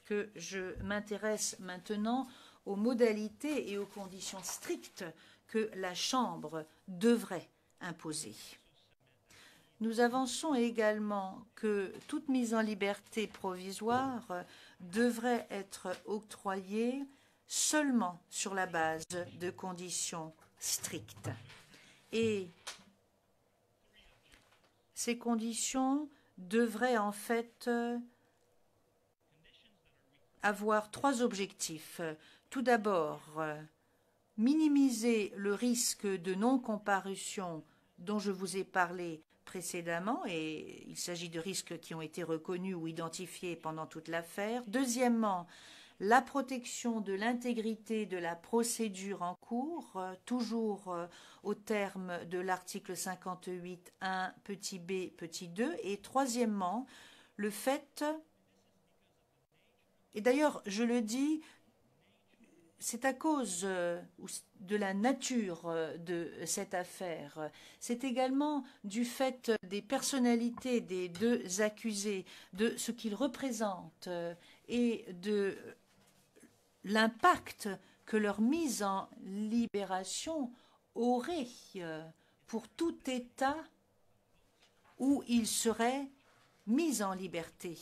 que je m'intéresse maintenant aux modalités et aux conditions strictes que la Chambre devrait imposer. Nous avançons également que toute mise en liberté provisoire devrait être octroyée seulement sur la base de conditions strictes. Et ces conditions devraient en fait avoir trois objectifs. Tout d'abord, minimiser le risque de non-comparution dont je vous ai parlé précédemment, et il s'agit de risques qui ont été reconnus ou identifiés pendant toute l'affaire. Deuxièmement, la protection de l'intégrité de la procédure en cours, toujours au terme de l'article 58.1 petit b petit 2. Et troisièmement, le fait, et d'ailleurs je le dis, c'est à cause de la nature de cette affaire. C'est également du fait des personnalités des deux accusés, de ce qu'ils représentent et de l'impact que leur mise en libération aurait pour tout État où ils seraient mis en liberté.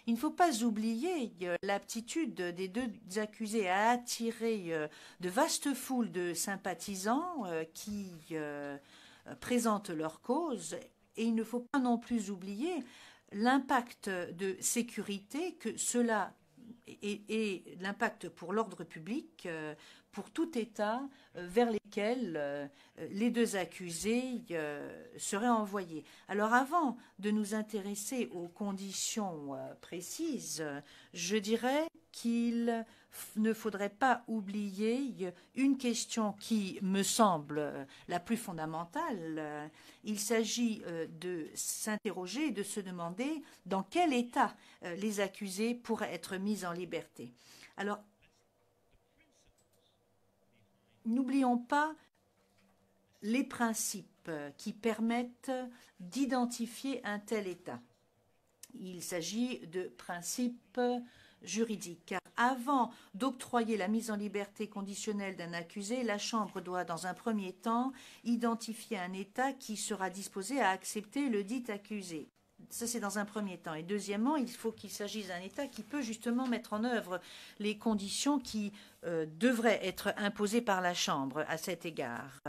Il ne faut pas oublier l'aptitude des deux accusés à attirer de vastes foules de sympathisants qui présentent leur cause, et il ne faut pas non plus oublier l'impact de sécurité que cela et l'impact pour l'ordre public pour tout État vers lesquels les deux accusés seraient envoyés. Alors avant de nous intéresser aux conditions précises, je dirais qu'il ne faudrait pas oublier une question qui me semble la plus fondamentale. Il s'agit de s'interroger et de se demander dans quel état les accusés pourraient être mis en liberté. Alors, n'oublions pas les principes qui permettent d'identifier un tel état. Il s'agit de principes juridiques. Car avant d'octroyer la mise en liberté conditionnelle d'un accusé, la Chambre doit, dans un premier temps, identifier un État qui sera disposé à accepter le dit accusé. Ça, c'est dans un premier temps. Et deuxièmement, il faut qu'il s'agisse d'un État qui peut justement mettre en œuvre les conditions qui devraient être imposées par la Chambre à cet égard.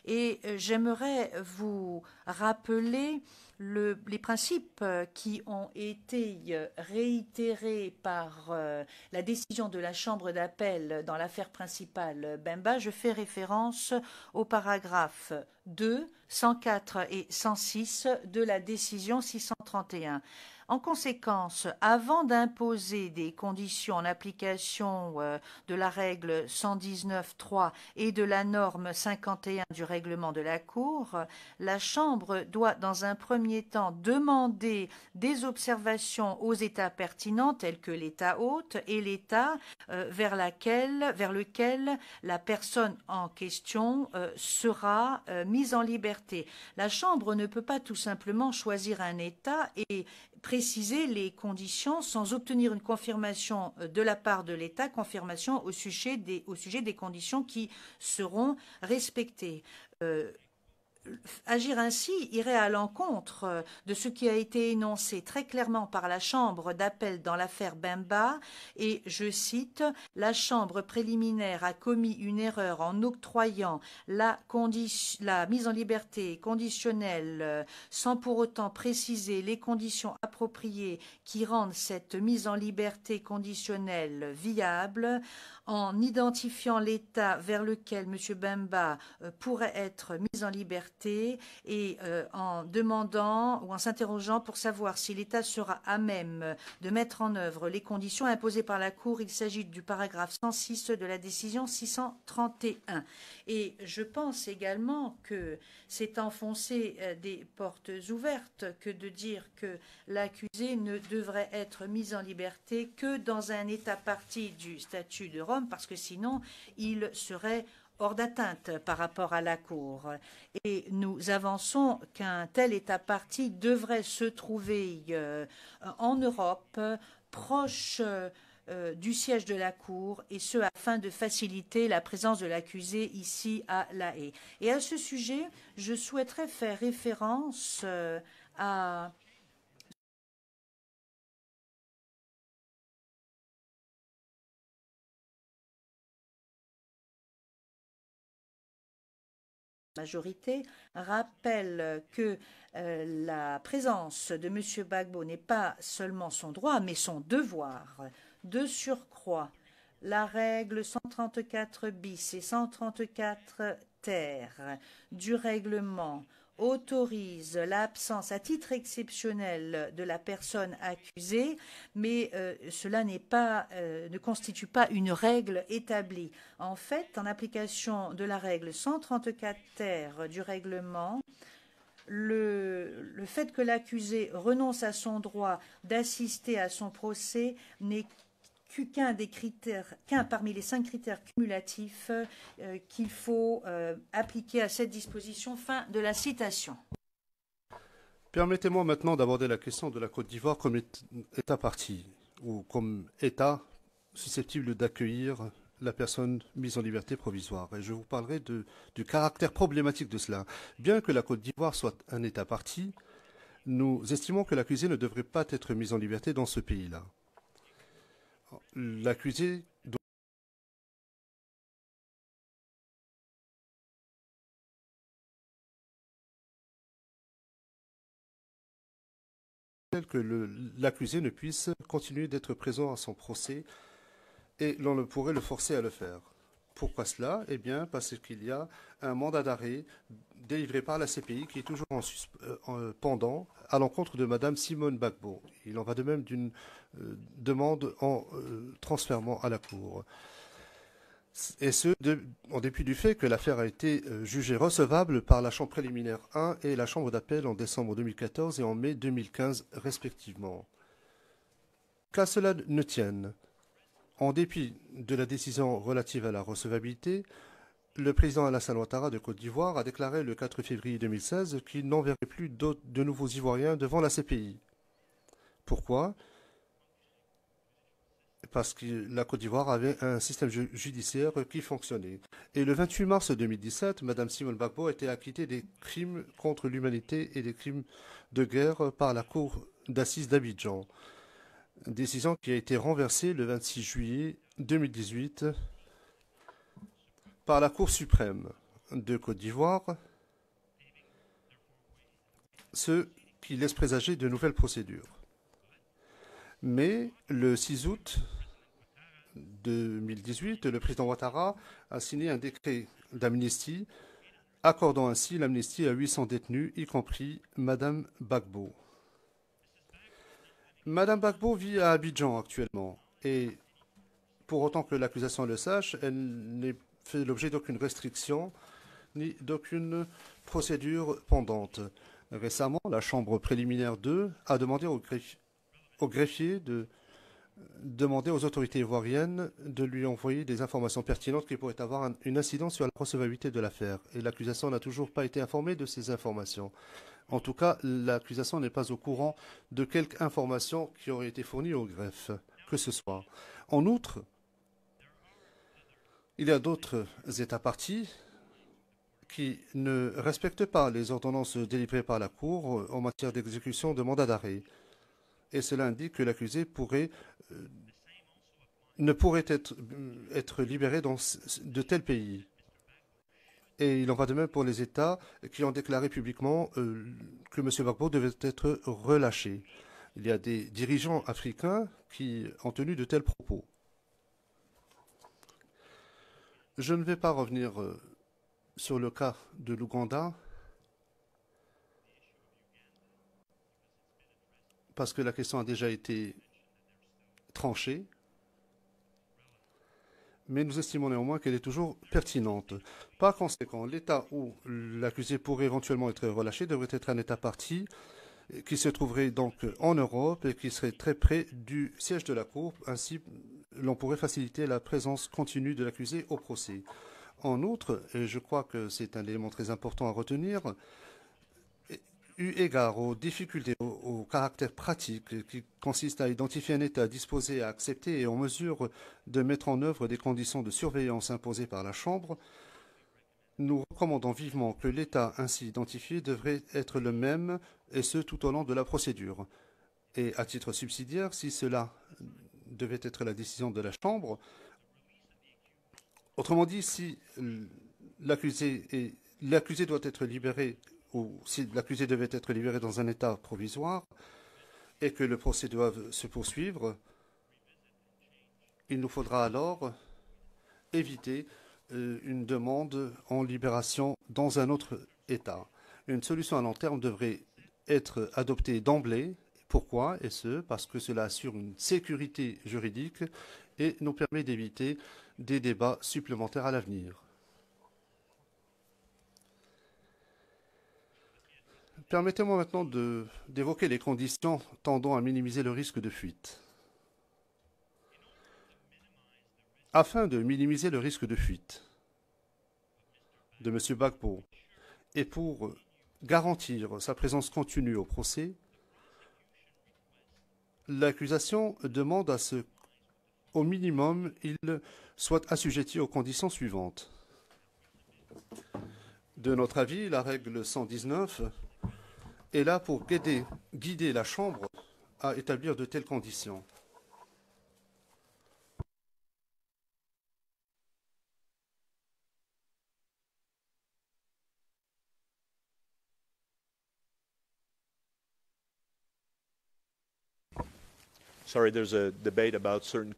Et j'aimerais vous rappeler les principes qui ont été réitérés par la décision de la Chambre d'appel dans l'affaire principale Bemba. Je fais référence aux paragraphes 2, 104 et 106 de la décision 631. En conséquence, avant d'imposer des conditions en application de la règle 119.3 et de la norme 51 du règlement de la Cour, la Chambre doit dans un premier temps demander des observations aux États pertinents tels que l'État hôte et l'État vers lequel la personne en question sera mise en liberté. La Chambre ne peut pas tout simplement choisir un État et préciser les conditions sans obtenir une confirmation de la part de l'État, confirmation au sujet des conditions qui seront respectées. Agir ainsi irait à l'encontre de ce qui a été énoncé très clairement par la Chambre d'appel dans l'affaire Bemba, et je cite, « La Chambre préliminaire a commis une erreur en octroyant la mise en liberté conditionnelle sans pour autant préciser les conditions appropriées qui rendent cette mise en liberté conditionnelle viable, en identifiant l'État vers lequel M. Bemba pourrait être mis en liberté et en demandant ou en s'interrogeant pour savoir si l'État sera à même de mettre en œuvre les conditions imposées par la Cour. Il s'agit du paragraphe 106 de la décision 631. Et je pense également que c'est enfoncer des portes ouvertes que de dire que l'accusé ne devrait être mis en liberté que dans un État partie du statut de Rome, parce que sinon il serait hors d'atteinte par rapport à la Cour. Et nous avançons qu'un tel État partie devrait se trouver en Europe, proche du siège de la Cour, et ce afin de faciliter la présence de l'accusé ici à La Haye. Et à ce sujet, je souhaiterais faire référence à majorité rappelle que la présence de M. Gbagbo n'est pas seulement son droit, mais son devoir. De surcroît, la règle 134 bis et 134 ter du règlement autorise l'absence à titre exceptionnel de la personne accusée, mais cela ne constitue pas une règle établie. En fait, en application de la règle 134 ter du règlement, le fait que l'accusé renonce à son droit d'assister à son procès n'est qu'un parmi les 5 critères cumulatifs qu'il faut appliquer à cette disposition. Fin de la citation. Permettez-moi maintenant d'aborder la question de la Côte d'Ivoire comme État partie, ou comme État susceptible d'accueillir la personne mise en liberté provisoire. Et je vous parlerai du caractère problématique de cela. Bien que la Côte d'Ivoire soit un État partie, nous estimons que l'accusé ne devrait pas être mis en liberté dans ce pays-là. L'accusé doit que l'accusé ne puisse continuer d'être présent à son procès et l'on ne pourrait le forcer à le faire. Pourquoi cela? Eh bien, parce qu'il y a un mandat d'arrêt délivré par la CPI qui est toujours pendant à l'encontre de Mme Simone Gbagbo. Il en va de même d'une demande en transfèrement à la Cour. Et ce, en dépit du fait que l'affaire a été jugée recevable par la Chambre préliminaire 1 et la Chambre d'appel en décembre 2014 et en mai 2015 respectivement. Qu'à cela ne tienne, en dépit de la décision relative à la recevabilité, le président Alassane Ouattara de Côte d'Ivoire a déclaré le 4 février 2016 qu'il n'enverrait plus de nouveaux Ivoiriens devant la CPI. Pourquoi? Parce que la Côte d'Ivoire avait un système judiciaire qui fonctionnait. Et le 28 mars 2017, Mme Simone Gbagbo a été acquittée des crimes contre l'humanité et des crimes de guerre par la Cour d'assises d'Abidjan. Décision qui a été renversée le 26 juillet 2018 par la Cour suprême de Côte d'Ivoire, ce qui laisse présager de nouvelles procédures. Mais le 6 août 2018, le président Ouattara a signé un décret d'amnistie, accordant ainsi l'amnistie à 800 détenus, y compris Mme Gbagbo. Mme Gbagbo vit à Abidjan actuellement, et pour autant que l'accusation le sache, elle n'est fait l'objet d'aucune restriction ni d'aucune procédure pendante. Récemment, la Chambre préliminaire 2 a demandé au greffier de demander aux autorités ivoiriennes de lui envoyer des informations pertinentes qui pourraient avoir une incidence sur la recevabilité de l'affaire. Et l'accusation n'a toujours pas été informée de ces informations. En tout cas, l'accusation n'est pas au courant de quelque information qui aurait été fournie au greffe, que ce soit. En outre, il y a d'autres États parties qui ne respectent pas les ordonnances délivrées par la Cour en matière d'exécution de mandat d'arrêt. Et cela indique que l'accusé ne pourrait être libéré dans de tels pays. Et il en va de même pour les États qui ont déclaré publiquement que M. Gbagbo devait être relâché. Il y a des dirigeants africains qui ont tenu de tels propos. Je ne vais pas revenir sur le cas de l'Ouganda, parce que la question a déjà été tranchée, mais nous estimons néanmoins qu'elle est toujours pertinente. Par conséquent, l'État où l'accusé pourrait éventuellement être relâché devrait être un État partie qui se trouverait donc en Europe et qui serait très près du siège de la Cour. Ainsi, l'on pourrait faciliter la présence continue de l'accusé au procès. En outre, et je crois que c'est un élément très important à retenir, Eu égard aux difficultés, au caractère pratique qui consiste à identifier un État disposé à accepter et en mesure de mettre en œuvre des conditions de surveillance imposées par la Chambre, nous recommandons vivement que l'État ainsi identifié devrait être le même, et ce tout au long de la procédure. Et à titre subsidiaire, si cela devait être la décision de la Chambre, autrement dit, si l'accusé doit être libéré, ou si l'accusé devait être libéré dans un état provisoire et que le procès doit se poursuivre, il nous faudra alors éviter une demande en libération dans un autre État. Une solution à long terme devrait être adoptée d'emblée. Pourquoi? Et ce, parce que cela assure une sécurité juridique et nous permet d'éviter des débats supplémentaires à l'avenir. Permettez-moi maintenant d'évoquer les conditions tendant à minimiser le risque de fuite. Afin de minimiser le risque de fuite de M. Gbagbo et pour garantir sa présence continue au procès, l'accusation demande à ce qu'au minimum, il soit assujetti aux conditions suivantes. De notre avis, la règle 119 est là pour guider la Chambre à établir de telles conditions. Sorry, there's a debate about certain.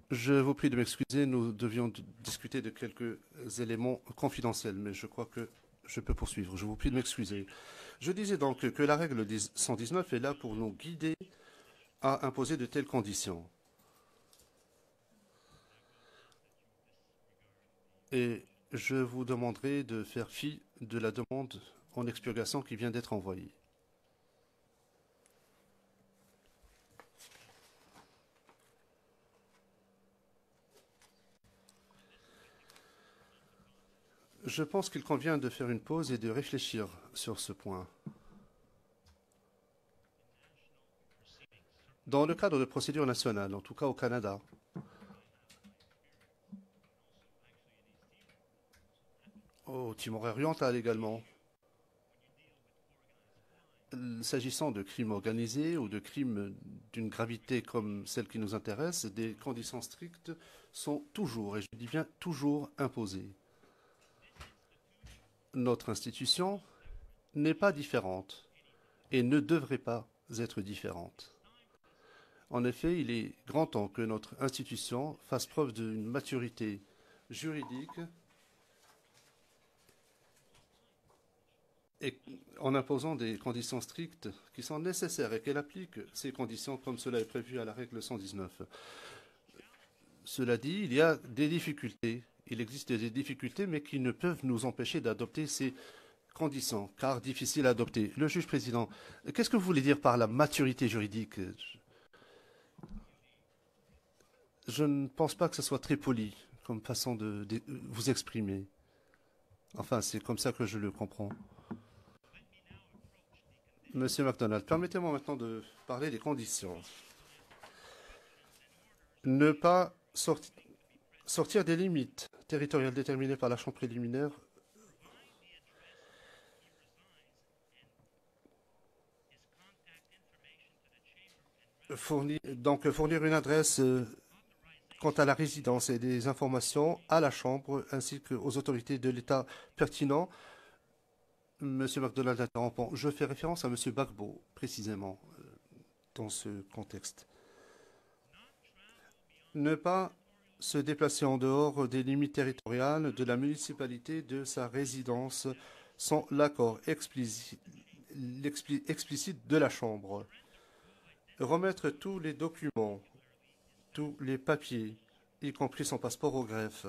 Je vous prie de m'excuser, nous devions discuter de quelques éléments confidentiels, mais je crois que je peux poursuivre. Je vous prie de m'excuser. Je disais donc que la règle 119 est là pour nous guider à imposer de telles conditions. Et je vous demanderai de faire fi de la demande en expurgation qui vient d'être envoyée. Je pense qu'il convient de faire une pause et de réfléchir sur ce point. Dans le cadre de procédures nationales, en tout cas au Canada, au Timor oriental également, s'agissant de crimes organisés ou de crimes d'une gravité comme celle qui nous intéresse, des conditions strictes sont toujours, et je dis bien toujours, imposées. Notre institution n'est pas différente et ne devrait pas être différente. En effet, il est grand temps que notre institution fasse preuve d'une maturité juridique et en imposant des conditions strictes qui sont nécessaires et qu'elle applique ces conditions comme cela est prévu à la règle 119. Cela dit, il y a des difficultés. Il existe des difficultés, mais qui ne peuvent nous empêcher d'adopter ces conditions, car difficiles à adopter. Le juge président, qu'est-ce que vous voulez dire par la maturité juridique? Je ne pense pas que ce soit très poli comme façon de vous exprimer. Enfin, c'est comme ça que je le comprends. Monsieur MacDonald, permettez-moi maintenant de parler des conditions. Ne pas sortir des limites territoriales déterminées par la Chambre préliminaire fournir une adresse quant à la résidence et des informations à la Chambre ainsi qu'aux autorités de l'État pertinents. Monsieur MacDonald interrompant, je fais référence à Monsieur Gbagbo précisément dans ce contexte. Ne pas se déplacer en dehors des limites territoriales de la municipalité de sa résidence sans l'accord explicite de la Chambre. Remettre tous les documents, tous les papiers, y compris son passeport au greffe.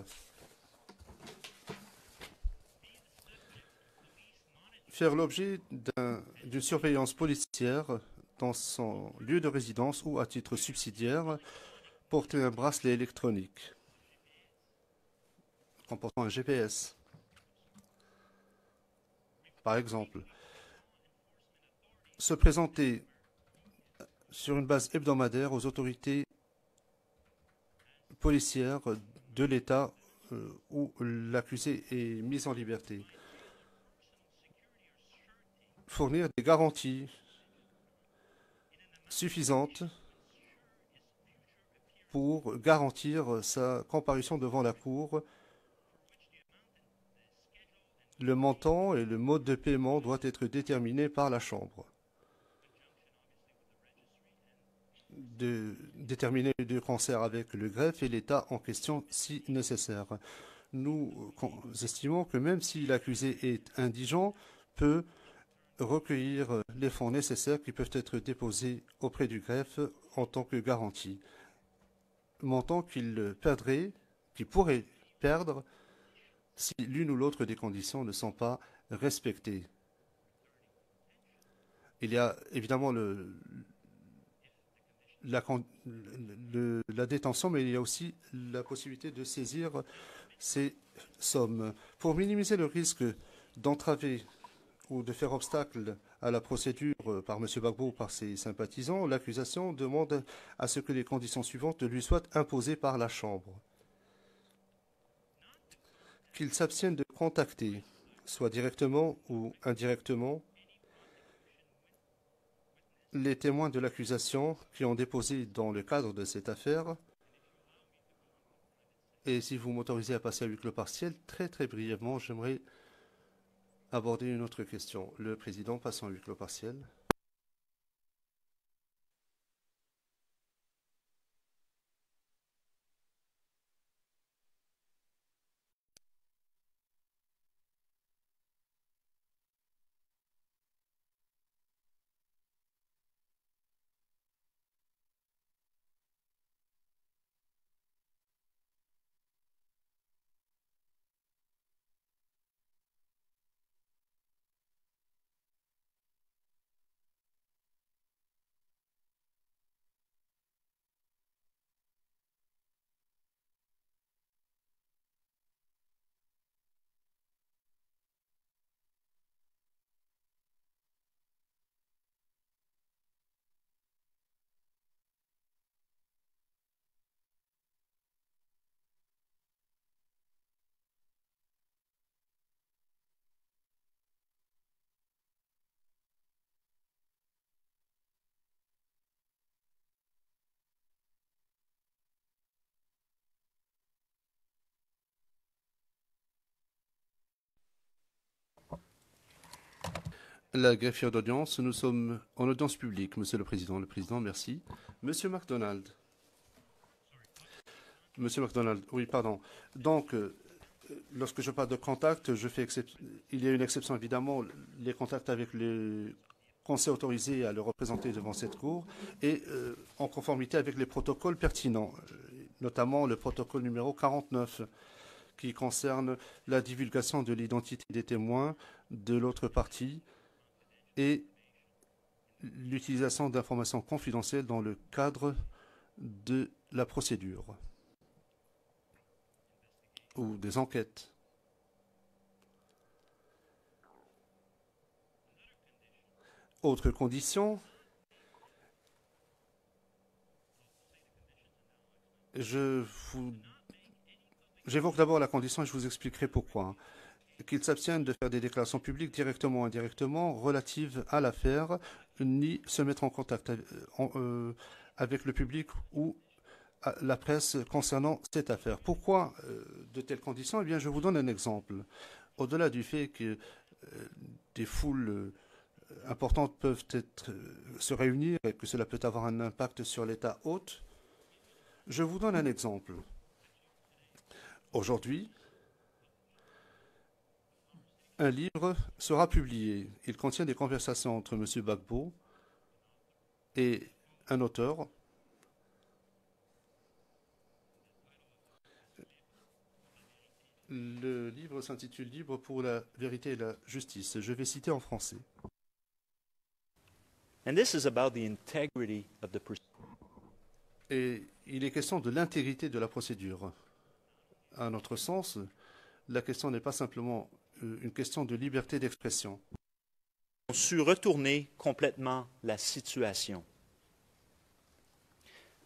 Faire l'objet d'une surveillance policière dans son lieu de résidence ou à titre subsidiaire, porter un bracelet électronique comportant un GPS, par exemple. se présenter sur une base hebdomadaire aux autorités policières de l'État où l'accusé est mis en liberté. Fournir des garanties suffisantes pour garantir sa comparution devant la Cour. Le montant et le mode de paiement doivent être déterminés par la Chambre. Déterminer de concert avec le greffe et l'État en question si nécessaire. Nous estimons que même si l'accusé est indigent, peut recueillir les fonds nécessaires qui peuvent être déposés auprès du greffe en tant que garantie. Montant qu'il perdrait, qu'il pourrait perdre si l'une ou l'autre des conditions ne sont pas respectées. Il y a évidemment la détention, mais il y a aussi la possibilité de saisir ces sommes. Pour minimiser le risque d'entraver ou de faire obstacle à la procédure par M. Gbagbo ou par ses sympathisants, l'accusation demande à ce que les conditions suivantes lui soient imposées par la Chambre. Qu'il s'abstienne de contacter, soit directement ou indirectement, les témoins de l'accusation qui ont déposé dans le cadre de cette affaire. Et si vous m'autorisez à passer à huis clos partiel, très brièvement, j'aimerais aborder une autre question. Le président passe en huis clos partiel. La greffière d'audience, nous sommes en audience publique, Monsieur le Président. Le Président, merci. Monsieur MacDonald. Monsieur MacDonald, oui, pardon. Donc, lorsque je parle de contact, il y a une exception, évidemment, les contacts avec le conseil autorisé à le représenter devant cette cour et en conformité avec les protocoles pertinents, notamment le protocole numéro 49 qui concerne la divulgation de l'identité des témoins de l'autre partie et l'utilisation d'informations confidentielles dans le cadre de la procédure ou des enquêtes. Autre condition, j'évoque d'abord la condition et je vous expliquerai pourquoi. Qu'ils s'abstiennent de faire des déclarations publiques directement ou indirectement relatives à l'affaire, ni se mettre en contact avec le public ou la presse concernant cette affaire. Pourquoi de telles conditions? Eh bien, je vous donne un exemple. Au-delà du fait que des foules importantes peuvent se réunir et que cela peut avoir un impact sur l'état hôte, je vous donne un exemple. Aujourd'hui, un livre sera publié. Il contient des conversations entre M. Gbagbo et un auteur. Le livre s'intitule « Livre pour la vérité et la justice ». Je vais citer en français. And this is about the integrity of the Et il est question de l'intégrité de la procédure. À notre sens, la question n'est pas simplement une question de liberté d'expression. su retourner complètement la situation.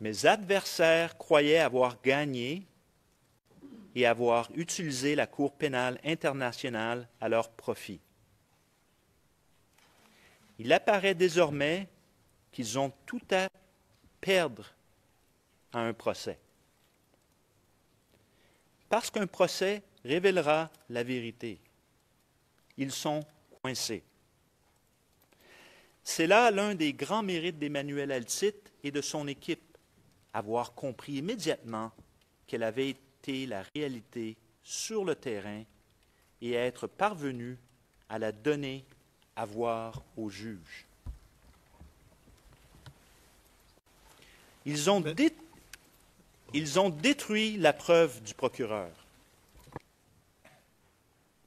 Mes adversaires croyaient avoir gagné et avoir utilisé la Cour pénale internationale à leur profit. Il apparaît désormais qu'ils ont tout à perdre à un procès. Parce qu'un procès révélera la vérité. Ils sont coincés. C'est là l'un des grands mérites d'Emmanuel Altit et de son équipe, avoir compris immédiatement quelle avait été la réalité sur le terrain et être parvenu à la donner à voir aux juges. Ils ont détruit la preuve du procureur.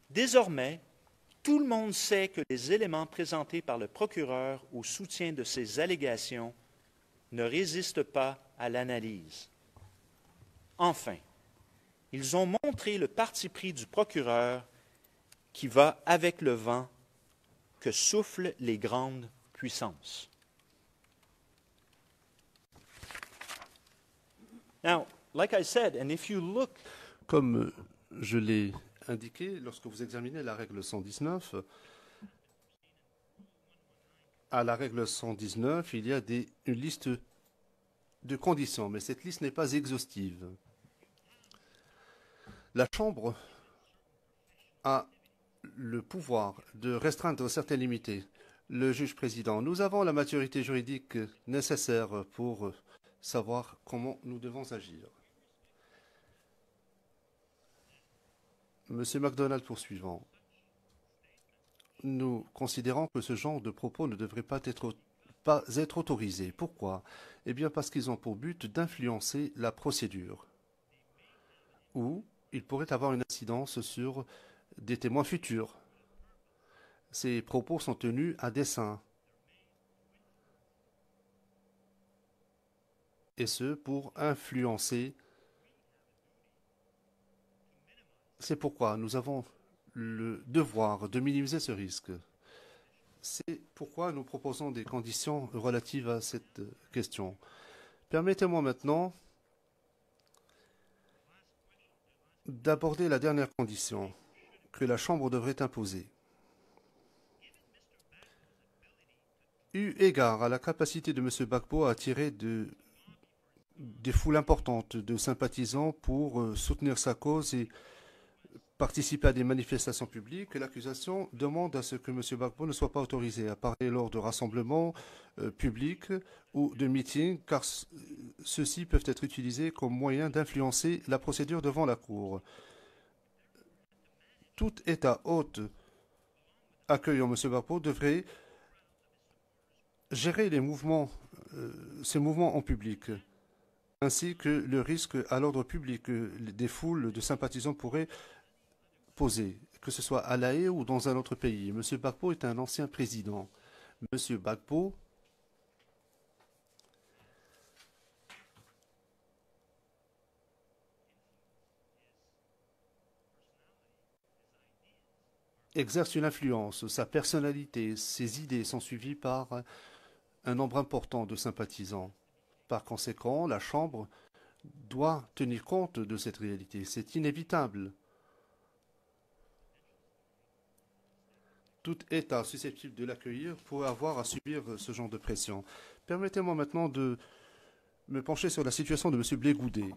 Désormais, tout le monde sait que les éléments présentés par le procureur au soutien de ces allégations ne résistent pas à l'analyse. Enfin, ils ont montré le parti pris du procureur qui va avec le vent que soufflent les grandes puissances. Now, like I said, and if you look, Comme je l'ai indiqué, lorsque vous examinez la règle 119, à la règle 119, il y a une liste de conditions, mais cette liste n'est pas exhaustive. La Chambre a le pouvoir de restreindre certaines limites. Le juge président, nous avons la maturité juridique nécessaire pour savoir comment nous devons agir. Monsieur MacDonald poursuivant, nous considérons que ce genre de propos ne devrait pas être autorisé. Pourquoi? Eh bien parce qu'ils ont pour but d'influencer la procédure. Ou ils pourraient avoir une incidence sur des témoins futurs. Ces propos sont tenus à dessein. Et ce, pour influencer. C'est pourquoi nous avons le devoir de minimiser ce risque. C'est pourquoi nous proposons des conditions relatives à cette question. Permettez-moi maintenant d'aborder la dernière condition que la Chambre devrait imposer. Eu égard à la capacité de M. Gbagbo à attirer des foules importantes de sympathisants pour soutenir sa cause et participer à des manifestations publiques, l'accusation demande à ce que M. Gbagbo ne soit pas autorisé à parler lors de rassemblements publics ou de meetings, car ceux-ci peuvent être utilisés comme moyen d'influencer la procédure devant la Cour. Tout État hôte accueillant M. Gbagbo devrait gérer ces mouvements en public, ainsi que le risque à l'ordre public que des foules de sympathisants pourraient poser, que ce soit à La Haye ou dans un autre pays. M. Gbagbo est un ancien président. M. Gbagbo exerce une influence. Sa personnalité, ses idées sont suivies par un nombre important de sympathisants. Par conséquent, la Chambre doit tenir compte de cette réalité. C'est inévitable. Tout État susceptible de l'accueillir pourrait avoir à subir ce genre de pression. Permettez-moi maintenant de me pencher sur la situation de M. Blé Goudet.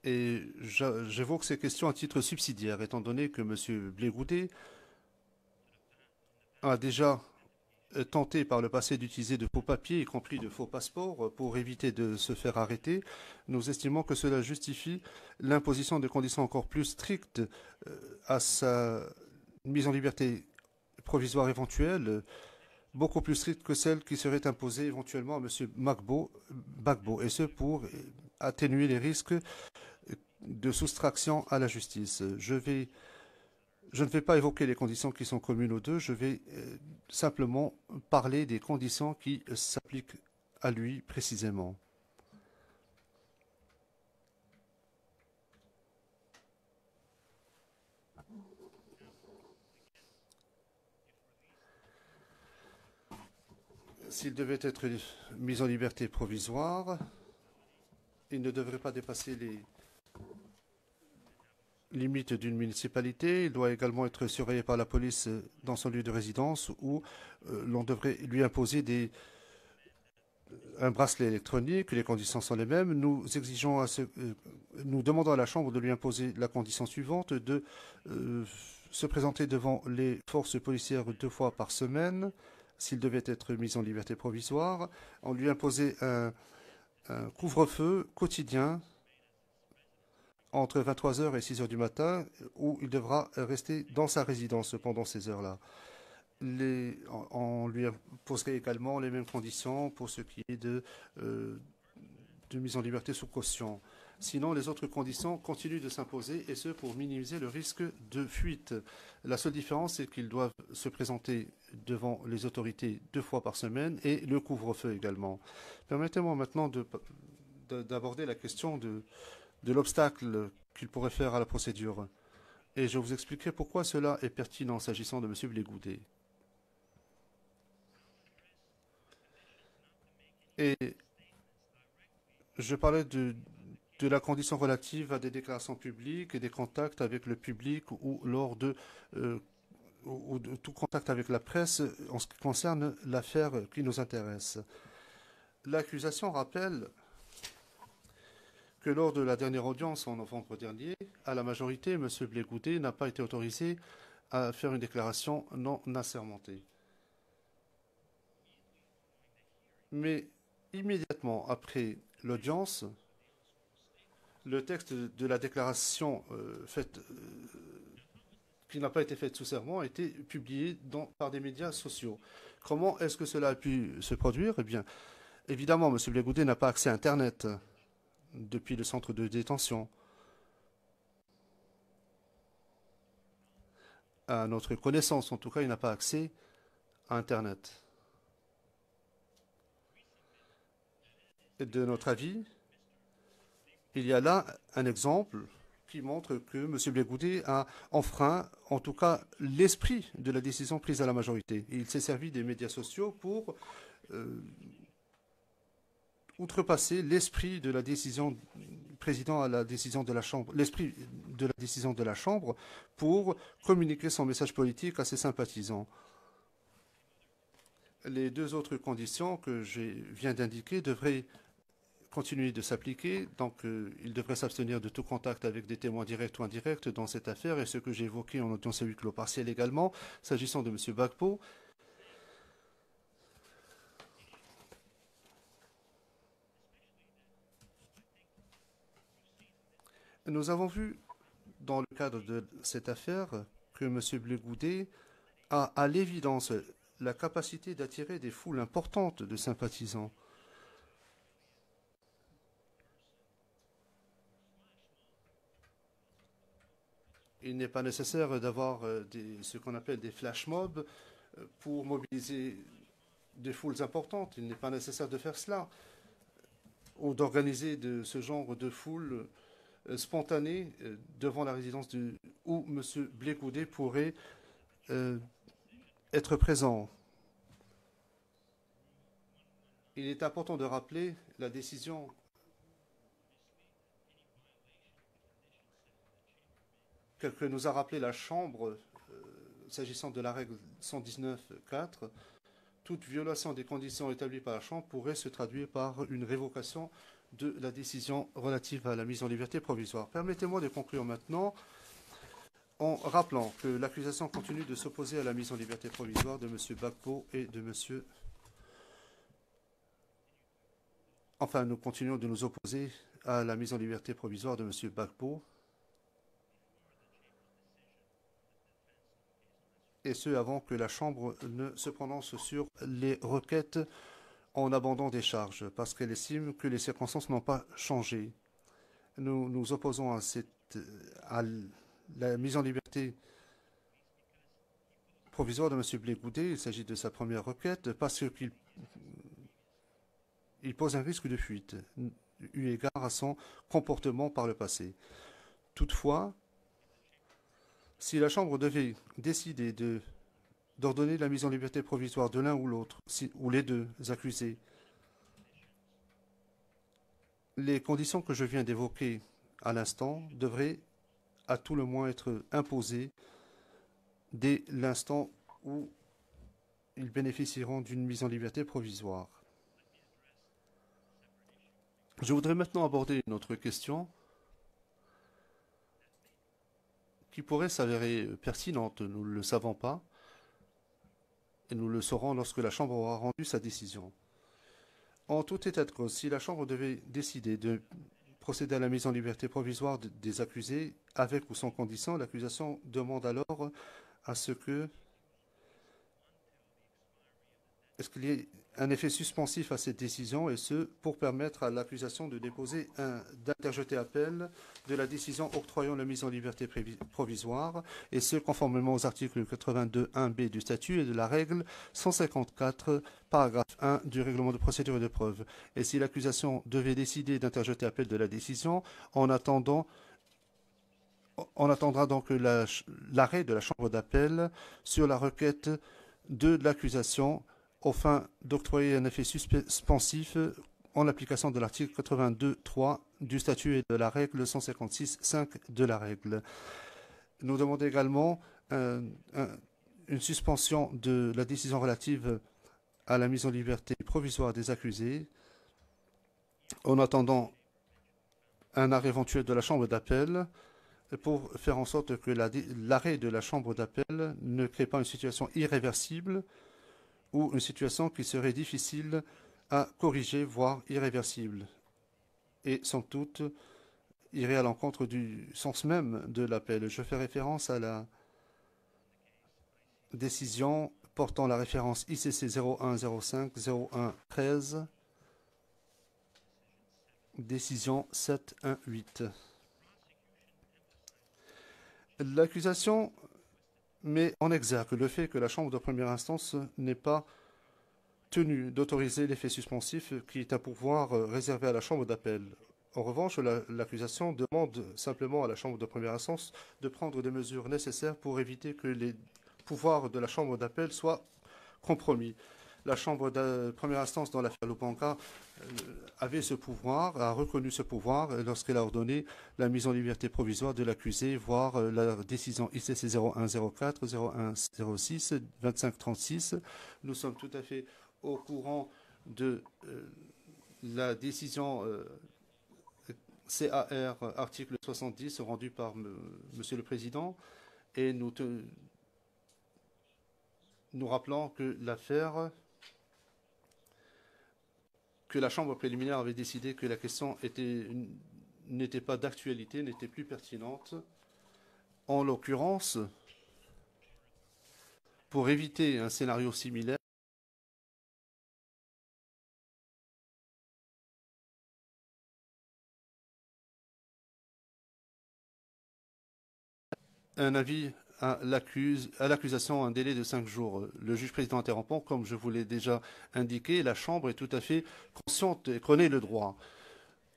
Et j'évoque ces questions à titre subsidiaire, étant donné que M. Blé Goudet a déjà tenté par le passé d'utiliser de faux papiers, y compris de faux passeports, pour éviter de se faire arrêter. Nous estimons que cela justifie l'imposition de conditions encore plus strictes à sa mise en liberté provisoire éventuelle, beaucoup plus strictes que celles qui seraient imposées éventuellement à M. Gbagbo, et ce pour atténuer les risques de soustraction à la justice. Je ne vais pas évoquer les conditions qui sont communes aux deux, je vais simplement parler des conditions qui s'appliquent à lui précisément. S'il devait être mis en liberté provisoire, il ne devrait pas dépasser les limites d'une municipalité. Il doit également être surveillé par la police dans son lieu de résidence où l'on devrait lui imposer un bracelet électronique. Les conditions sont les mêmes. Nous demandons à la Chambre de lui imposer la condition suivante de se présenter devant les forces policières 2 fois par semaine s'il devait être mis en liberté provisoire. On lui imposait un couvre-feu quotidien entre 23 heures et 6 heures du matin, où il devra rester dans sa résidence pendant ces heures-là. On lui imposerait également les mêmes conditions pour ce qui est de mise en liberté sous caution. Sinon, les autres conditions continuent de s'imposer, et ce pour minimiser le risque de fuite. La seule différence, c'est qu'ils doivent se présenter devant les autorités 2 fois par semaine, et le couvre-feu également. Permettez-moi maintenant d'aborder la question de l'obstacle qu'il pourrait faire à la procédure. Et je vous expliquerai pourquoi cela est pertinent s'agissant de M. Blégoudet. Et je parlais de la condition relative à des déclarations publiques et des contacts avec le public ou lors de tout contact avec la presse en ce qui concerne l'affaire qui nous intéresse. L'accusation rappelle que lors de la dernière audience en novembre dernier, à la majorité, M. Blégoudet n'a pas été autorisé à faire une déclaration non assermentée. Mais immédiatement après l'audience, le texte de la déclaration qui n'a pas été faite sous serment a été publié par des médias sociaux. Comment est-ce que cela a pu se produire? Eh bien, évidemment, M. Blégoudet n'a pas accès à Internet depuis le centre de détention. À notre connaissance, en tout cas, il n'a pas accès à Internet. Et de notre avis, il y a là un exemple qui montre que M. Blégoudet a enfreint, en tout cas, l'esprit de la décision prise à la majorité. Et il s'est servi des médias sociaux pour outrepasser l'esprit de la décision président à la décision de la Chambre, l'esprit de la décision de la Chambre pour communiquer son message politique à ses sympathisants. Les 2 autres conditions que je viens d'indiquer devraient continuer de s'appliquer. Donc, il devrait s'abstenir de tout contact avec des témoins directs ou indirects dans cette affaire, et ce que j'ai évoqué en audience à huis clos partiel également, s'agissant de M. Gbagbo. Nous avons vu, dans le cadre de cette affaire, que M. Blégoudet a à l'évidence la capacité d'attirer des foules importantes de sympathisants. Il n'est pas nécessaire d'avoir ce qu'on appelle des flash mobs pour mobiliser des foules importantes. Il n'est pas nécessaire de faire cela ou d'organiser ce genre de foule spontanée devant la résidence où M. Blégoudet pourrait être présent. Il est important de rappeler la décision que nous a rappelé la Chambre s'agissant de la règle 119.4. Toute violation des conditions établies par la Chambre pourrait se traduire par une révocation de la décision relative à la mise en liberté provisoire. Permettez-moi de conclure maintenant en rappelant que l'accusation continue de s'opposer à la mise en liberté provisoire de M. Gbagbo et de M. Enfin, nous continuons de nous opposer à la mise en liberté provisoire de M. Gbagbo, et ce avant que la Chambre ne se prononce sur les requêtes en abandon des charges, parce qu'elle estime que les circonstances n'ont pas changé. Nous nous opposons à la mise en liberté provisoire de M. Blégoudet. Il s'agit de sa première requête, parce qu'il pose un risque de fuite, eu égard à son comportement par le passé. Toutefois, si la Chambre devait décider de d'ordonner la mise en liberté provisoire de l'un ou l'autre, ou les deux accusés. Les conditions que je viens d'évoquer à l'instant devraient à tout le moins être imposées dès l'instant où ils bénéficieront d'une mise en liberté provisoire. Je voudrais maintenant aborder une autre question qui pourrait s'avérer pertinente, nous ne le savons pas, et nous le saurons lorsque la Chambre aura rendu sa décision. En tout état de cause, si la Chambre devait décider de procéder à la mise en liberté provisoire des accusés, avec ou sans condition, l'accusation demande alors à ce que est-ce qu'il y ait un effet suspensif à cette décision, et ce, pour permettre à l'accusation de déposer d'interjeter appel de la décision octroyant la mise en liberté provisoire, et ce, conformément aux articles 82.1b du statut et de la règle 154, paragraphe 1 du règlement de procédure et de preuve. Et si l'accusation devait décider d'interjeter appel de la décision, on attendra donc l'arrêt de la Chambre d'appel sur la requête de l'accusation aux fins d'octroyer un effet suspensif en application de l'article 82.3 du statut et de la règle 156.5 de la règle. Nous demandons également une suspension de la décision relative à la mise en liberté provisoire des accusés en attendant un arrêt éventuel de la Chambre d'appel pour faire en sorte que l'arrêt de la Chambre d'appel ne crée pas une situation irréversible ou une situation qui serait difficile à corriger, voire irréversible, et sans doute irait à l'encontre du sens même de l'appel. Je fais référence à la décision portant la référence ICC 0105-0113, décision 718. L'accusation met en exergue le fait que la Chambre de première instance n'est pas tenue d'autoriser l'effet suspensif qui est un pouvoir réservé à la Chambre d'appel. En revanche, l'accusation demande simplement à la Chambre de première instance de prendre des mesures nécessaires pour éviter que les pouvoirs de la Chambre d'appel soient compromis. La Chambre de première instance dans l'affaire Lubanga avait ce pouvoir, a reconnu ce pouvoir lorsqu'elle a ordonné la mise en liberté provisoire de l'accusé, voire la décision ICC 0104, 0106, 2536. Nous sommes tout à fait au courant de la décision CAR article 70 rendue par Monsieur le Président, et nous rappelons que la Chambre préliminaire avait décidé que la question n'était pas d'actualité, n'était plus pertinente. En l'occurrence, pour éviter un scénario similaire, un avis à l'accusation un délai de 5 jours. Le juge président interrompant, comme je vous l'ai déjà indiqué, la Chambre est tout à fait consciente et connaît le droit.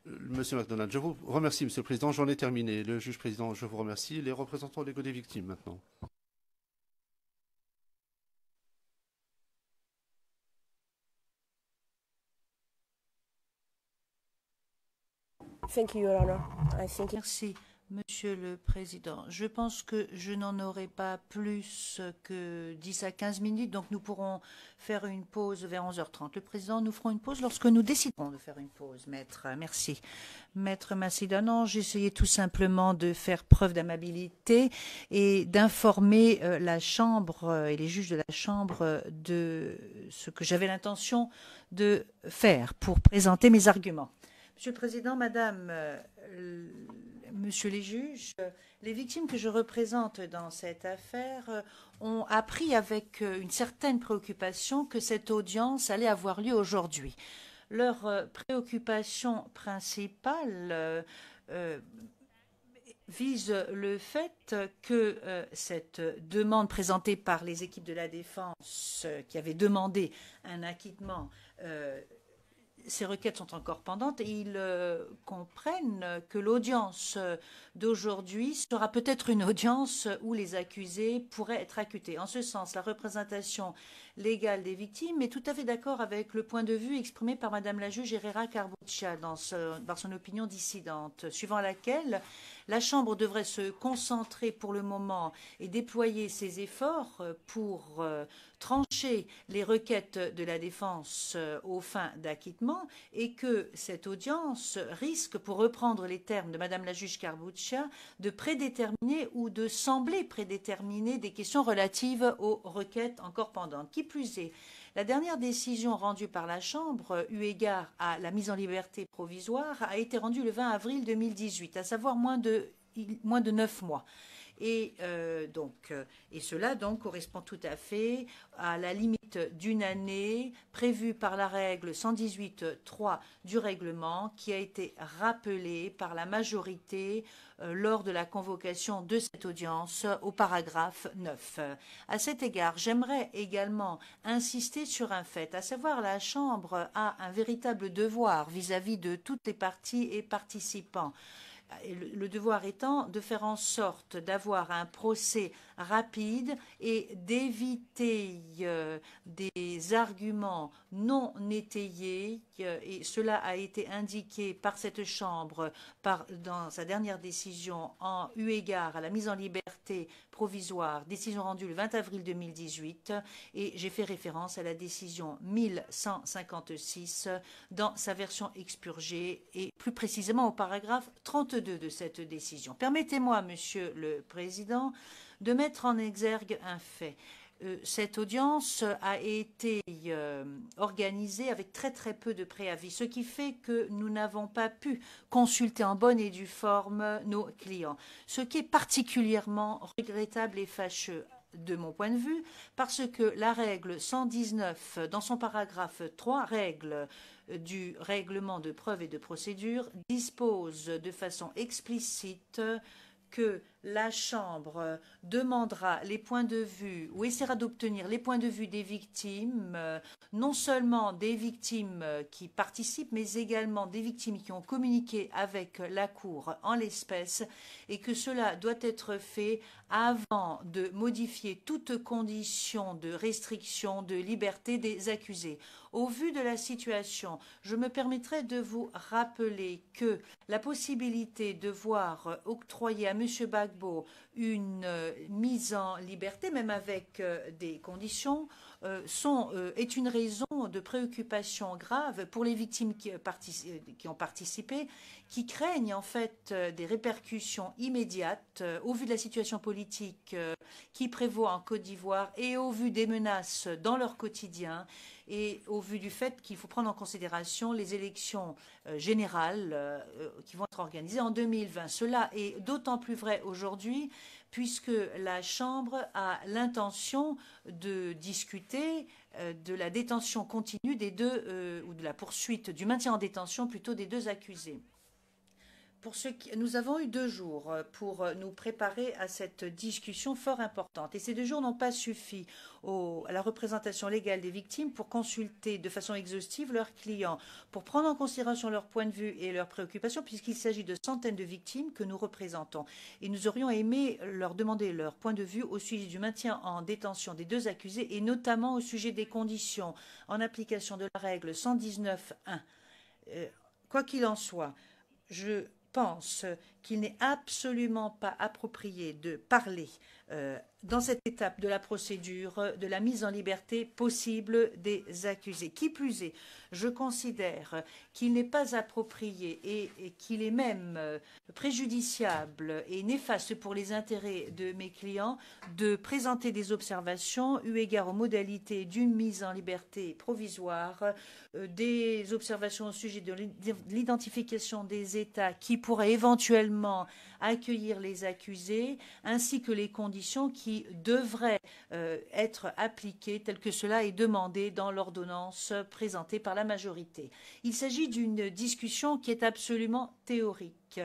Monsieur MacDonald, je vous remercie, Monsieur le Président. J'en ai terminé. Le juge président, je vous remercie. Les représentants légaux des victimes, maintenant. Thank you, Your Honor. Merci, Monsieur le Président. Je pense que je n'en aurai pas plus que 10 à 15 minutes, donc nous pourrons faire une pause vers 11h30. Le Président, nous ferons une pause lorsque nous déciderons de faire une pause, Maître. Merci. Maître Massida, non, j'essayais tout simplement de faire preuve d'amabilité et d'informer la Chambre et les juges de la Chambre de ce que j'avais l'intention de faire pour présenter mes arguments. Monsieur le Président, Madame, Monsieur les juges, les victimes que je représente dans cette affaire ont appris avec une certaine préoccupation que cette audience allait avoir lieu aujourd'hui. Leur préoccupation principale vise le fait que cette demande présentée par les équipes de la défense qui avaient demandé un acquittement ces requêtes sont encore pendantes et ils comprennent que l'audience d'aujourd'hui sera peut-être une audience où les accusés pourraient être acquittés. En ce sens, la représentation légale des victimes est tout à fait d'accord avec le point de vue exprimé par Madame la juge Herrera Carbuccia dans son opinion dissidente, suivant laquelle la Chambre devrait se concentrer pour le moment et déployer ses efforts pour trancher les requêtes de la défense aux fins d'acquittement et que cette audience risque, pour reprendre les termes de Madame la juge Carbuccia, de prédéterminer ou de sembler prédéterminer des questions relatives aux requêtes encore pendantes. Qui plus est, la dernière décision rendue par la Chambre, eu égard à la mise en liberté provisoire, a été rendue le 20 avril 2018, à savoir moins de 9 mois. Et cela donc correspond tout à fait à la limite d'une année prévue par la règle 118.3 du règlement qui a été rappelée par la majorité lors de la convocation de cette audience au paragraphe 9. À cet égard, j'aimerais également insister sur un fait, à savoir la Chambre a un véritable devoir vis-à-vis de toutes les parties et participants. Le devoir étant de faire en sorte d'avoir un procès rapide et d'éviter des arguments non étayés, et cela a été indiqué par cette Chambre dans sa dernière décision eu égard à la mise en liberté provisoire, décision rendue le 20 avril 2018, et j'ai fait référence à la décision 1156 dans sa version expurgée et plus précisément au paragraphe 32 de cette décision. Permettez-moi, Monsieur le Président, de mettre en exergue un fait. Cette audience a été organisée avec très très peu de préavis, ce qui fait que nous n'avons pas pu consulter en bonne et due forme nos clients, ce qui est particulièrement regrettable et fâcheux de mon point de vue, parce que la règle 119, dans son paragraphe 3, règle du règlement de preuve et de procédure, dispose de façon explicite que la Chambre demandera les points de vue ou essaiera d'obtenir les points de vue des victimes, non seulement des victimes qui participent, mais également des victimes qui ont communiqué avec la Cour en l'espèce, et que cela doit être fait avant de modifier toute condition de restriction de liberté des accusés. Au vu de la situation, je me permettrai de vous rappeler que la possibilité de voir octroyer à M. Gbagbo une mise en liberté, même avec des conditions, est une raison de préoccupation grave pour les victimes qui ont participé, qui craignent en fait des répercussions immédiates au vu de la situation politique qui prévaut en Côte d'Ivoire et au vu des menaces dans leur quotidien et au vu du fait qu'il faut prendre en considération les élections générales qui vont être organisées en 2020. Cela est d'autant plus vrai aujourd'hui puisque la Chambre a l'intention de discuter de la détention continue des deux, ou de la poursuite du maintien en détention plutôt des deux accusés. Nous avons eu 2 jours pour nous préparer à cette discussion fort importante. Et ces 2 jours n'ont pas suffi à la représentation légale des victimes pour consulter de façon exhaustive leurs clients, pour prendre en considération leur point de vue et leurs préoccupations, puisqu'il s'agit de centaines de victimes que nous représentons. Et nous aurions aimé leur demander leur point de vue au sujet du maintien en détention des 2 accusés et notamment au sujet des conditions en application de la règle 119.1. Quoi qu'il en soit, je pense qu'il n'est absolument pas approprié de parler dans cette étape de la procédure de la mise en liberté possible des accusés. Qui plus est, je considère qu'il n'est pas approprié et qu'il est même préjudiciable et néfaste pour les intérêts de mes clients de présenter des observations eu égard aux modalités d'une mise en liberté provisoire, des observations au sujet de l'identification des États qui pourraient éventuellement accueillir les accusés, ainsi que les conditions qui devraient être appliquées telles que cela est demandé dans l'ordonnance présentée par la majorité. Il s'agit d'une discussion qui est absolument théorique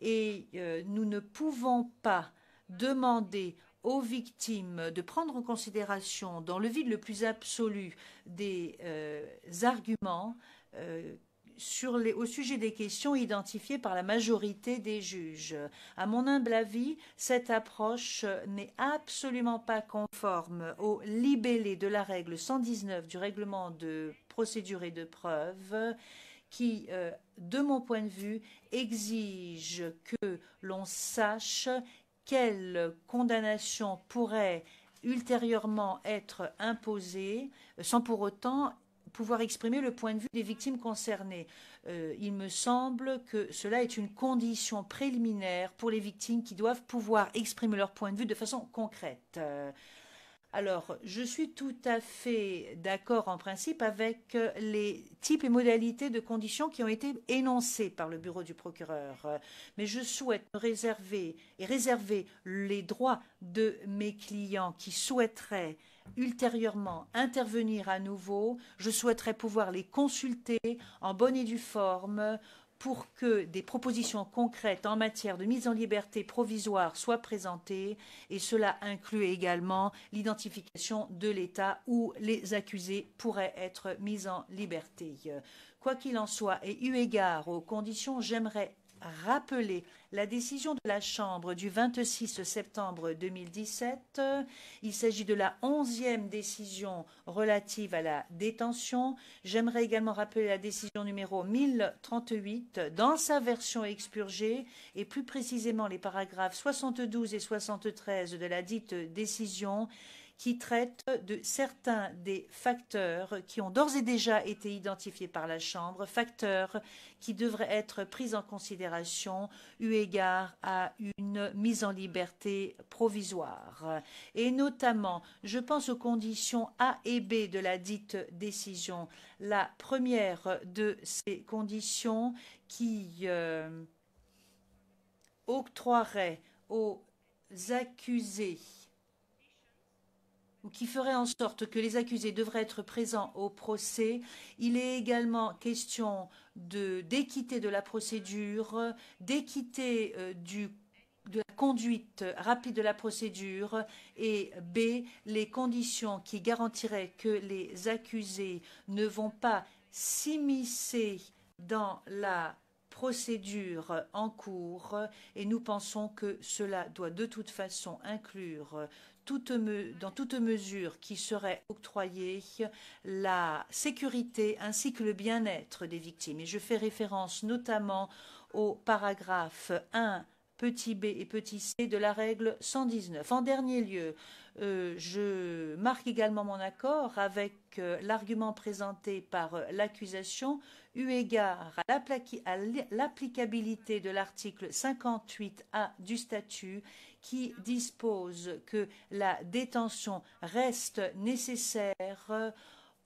et nous ne pouvons pas demander aux victimes de prendre en considération dans le vide le plus absolu des arguments au sujet des questions identifiées par la majorité des juges. À mon humble avis, cette approche n'est absolument pas conforme au libellé de la règle 119 du règlement de procédure et de preuve qui, de mon point de vue, exige que l'on sache quelle condamnation pourrait ultérieurement être imposée sans pour autant pouvoir exprimer le point de vue des victimes concernées. Il me semble que cela est une condition préliminaire pour les victimes qui doivent pouvoir exprimer leur point de vue de façon concrète. Alors, je suis tout à fait d'accord en principe avec les types et modalités de conditions qui ont été énoncées par le bureau du procureur. Mais je souhaite me réserver les droits de mes clients qui souhaiteraient ultérieurement intervenir à nouveau. Je souhaiterais pouvoir les consulter en bonne et due forme pour que des propositions concrètes en matière de mise en liberté provisoire soient présentées, et cela inclut également l'identification de l'État où les accusés pourraient être mis en liberté. Quoi qu'il en soit, et eu égard aux conditions, j'aimerais rappeler la décision de la Chambre du 26 septembre 2017. Il s'agit de la 11e décision relative à la détention. J'aimerais également rappeler la décision numéro 1038 dans sa version expurgée et plus précisément les paragraphes 72 et 73 de la dite décision qui traite de certains des facteurs qui ont d'ores et déjà été identifiés par la Chambre, facteurs qui devraient être pris en considération eu égard à une mise en liberté provisoire. Et notamment, je pense aux conditions A et B de la dite décision. La première de ces conditions qui octroierait aux accusés ou qui ferait en sorte que les accusés devraient être présents au procès. Il est également question d'équité de la procédure, d'équité de la conduite rapide de la procédure, et B, les conditions qui garantiraient que les accusés ne vont pas s'immiscer dans la procédure en cours, et nous pensons que cela doit de toute façon inclure dans toute mesure qui serait octroyée la sécurité ainsi que le bien-être des victimes. Et je fais référence notamment au paragraphe 1, petit b et petit c de la règle 119. En dernier lieu, je marque également mon accord avec l'argument présenté par l'accusation eu égard à l'applicabilité de l'article 58A du statut qui dispose que la détention reste nécessaire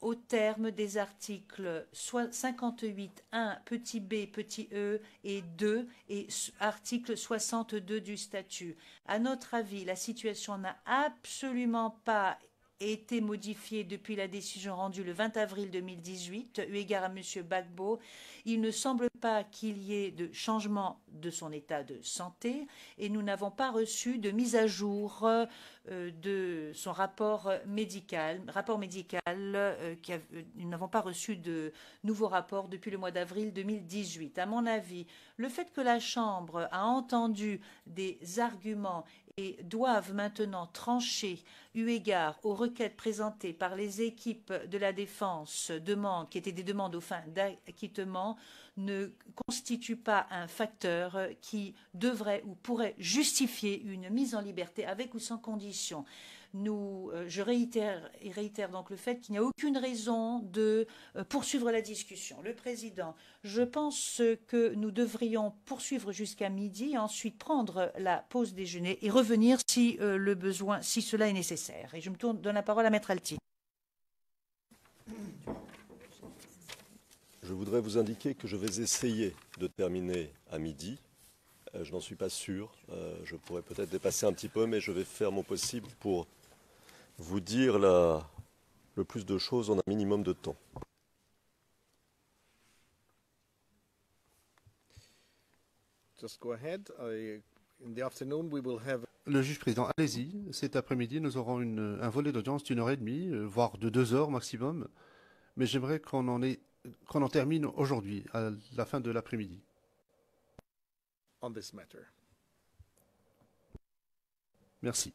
au terme des articles 58.1 petit b petit e et 2 et article 62 du statut. À notre avis, la situation n'a absolument pas été modifiée depuis la décision rendue le 20 avril 2018, eu égard à M. Gbagbo. Il ne semble pas qu'il y ait de changement de son état de santé et nous n'avons pas reçu de mise à jour de son rapport médical. Nous n'avons pas reçu de nouveau rapport depuis le mois d'avril 2018. À mon avis, le fait que la Chambre a entendu des arguments et doivent maintenant trancher eu égard aux requêtes présentées par les équipes de la défense, qui étaient des demandes aux fins d'acquittement, ne constitue pas un facteur qui devrait ou pourrait justifier une mise en liberté avec ou sans condition. Je réitère donc le fait qu'il n'y a aucune raison de poursuivre la discussion. Le Président, je pense que nous devrions poursuivre jusqu'à midi, ensuite prendre la pause déjeuner et revenir si cela est nécessaire. Et je me donne la parole à Maître Alti. Je voudrais vous indiquer que je vais essayer de terminer à midi. Je n'en suis pas sûr. Je pourrais peut-être dépasser un petit peu, mais je vais faire mon possible pour vous dire le plus de choses en un minimum de temps. Just go ahead. In the afternoon, we will have... Le juge président, allez-y. Cet après-midi, nous aurons un volet d'audience d'1 heure et demie, voire de 2 heures maximum. Mais j'aimerais qu'on en ait qu'on en termine aujourd'hui, à la fin de l'après-midi. on this matter. Merci.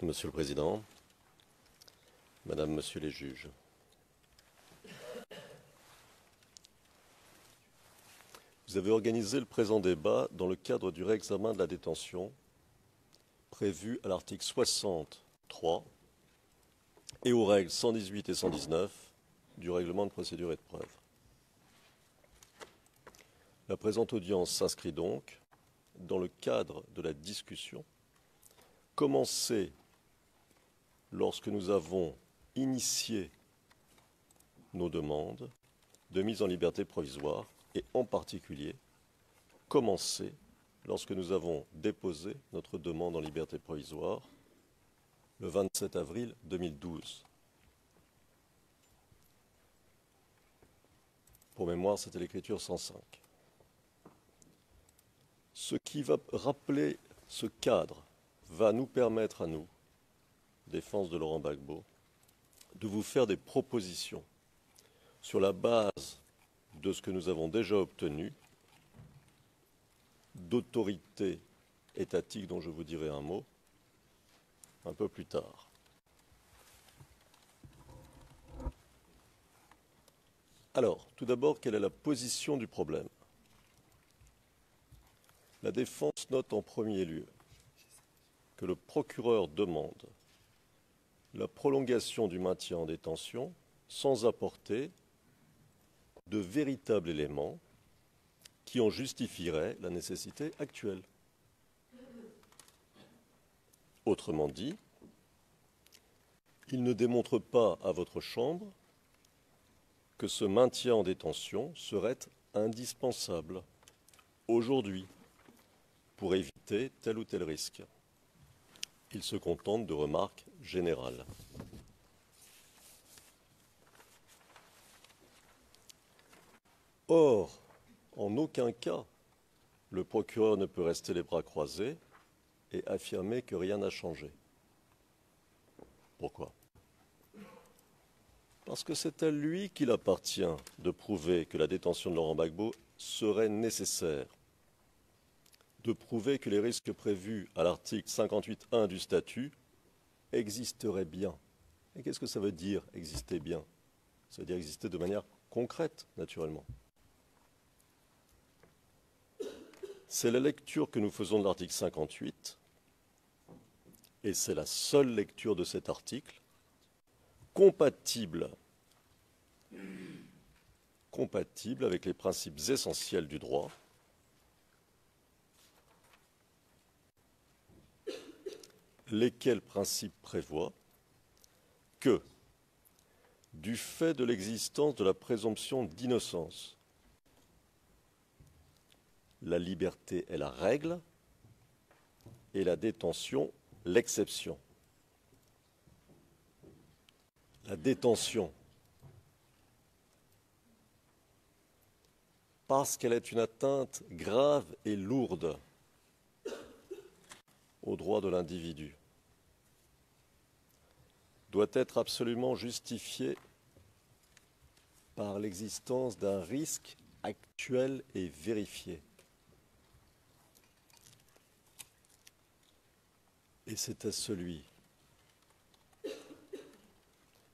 Monsieur le Président, Madame, Monsieur les juges, vous avez organisé le présent débat dans le cadre du réexamen de la détention prévu à l'article 63 et aux règles 118 et 119 du règlement de procédure et de preuve. La présente audience s'inscrit donc dans le cadre de la discussion commencée lorsque nous avons initié nos demandes de mise en liberté provisoire et en particulier commencé lorsque nous avons déposé notre demande en liberté provisoire le 27 avril 2012. Pour mémoire, c'était l'écriture 105. Ce qui va rappeler ce cadre va nous permettre à nous, défense de Laurent Gbagbo, de vous faire des propositions sur la base de ce que nous avons déjà obtenu, d'autorité étatique dont je vous dirai un mot un peu plus tard. Alors, tout d'abord, quelle est la position du problème? La défense note en premier lieu que le procureur demande la prolongation du maintien en détention sans apporter de véritables éléments qui en justifieraient la nécessité actuelle. Autrement dit, il ne démontre pas à votre Chambre que ce maintien en détention serait indispensable aujourd'hui pour éviter tel ou tel risque. Il se contente de remarques générales. Or, en aucun cas, le procureur ne peut rester les bras croisés et affirmer que rien n'a changé. Pourquoi? Parce que c'est à lui qu'il appartient de prouver que la détention de Laurent Gbagbo serait nécessaire, de prouver que les risques prévus à l'article 58.1 du statut existeraient bien. Et qu'est-ce que ça veut dire, exister bien? Ça veut dire exister de manière concrète, naturellement. C'est la lecture que nous faisons de l'article 58, et c'est la seule lecture de cet article compatible avec les principes essentiels du droit, lesquels principes prévoient que, du fait de l'existence de la présomption d'innocence, la liberté est la règle et la détention l'exception. La détention, parce qu'elle est une atteinte grave et lourde aux droits de l'individu, doit être absolument justifiée par l'existence d'un risque actuel et vérifié. Et c'est à celui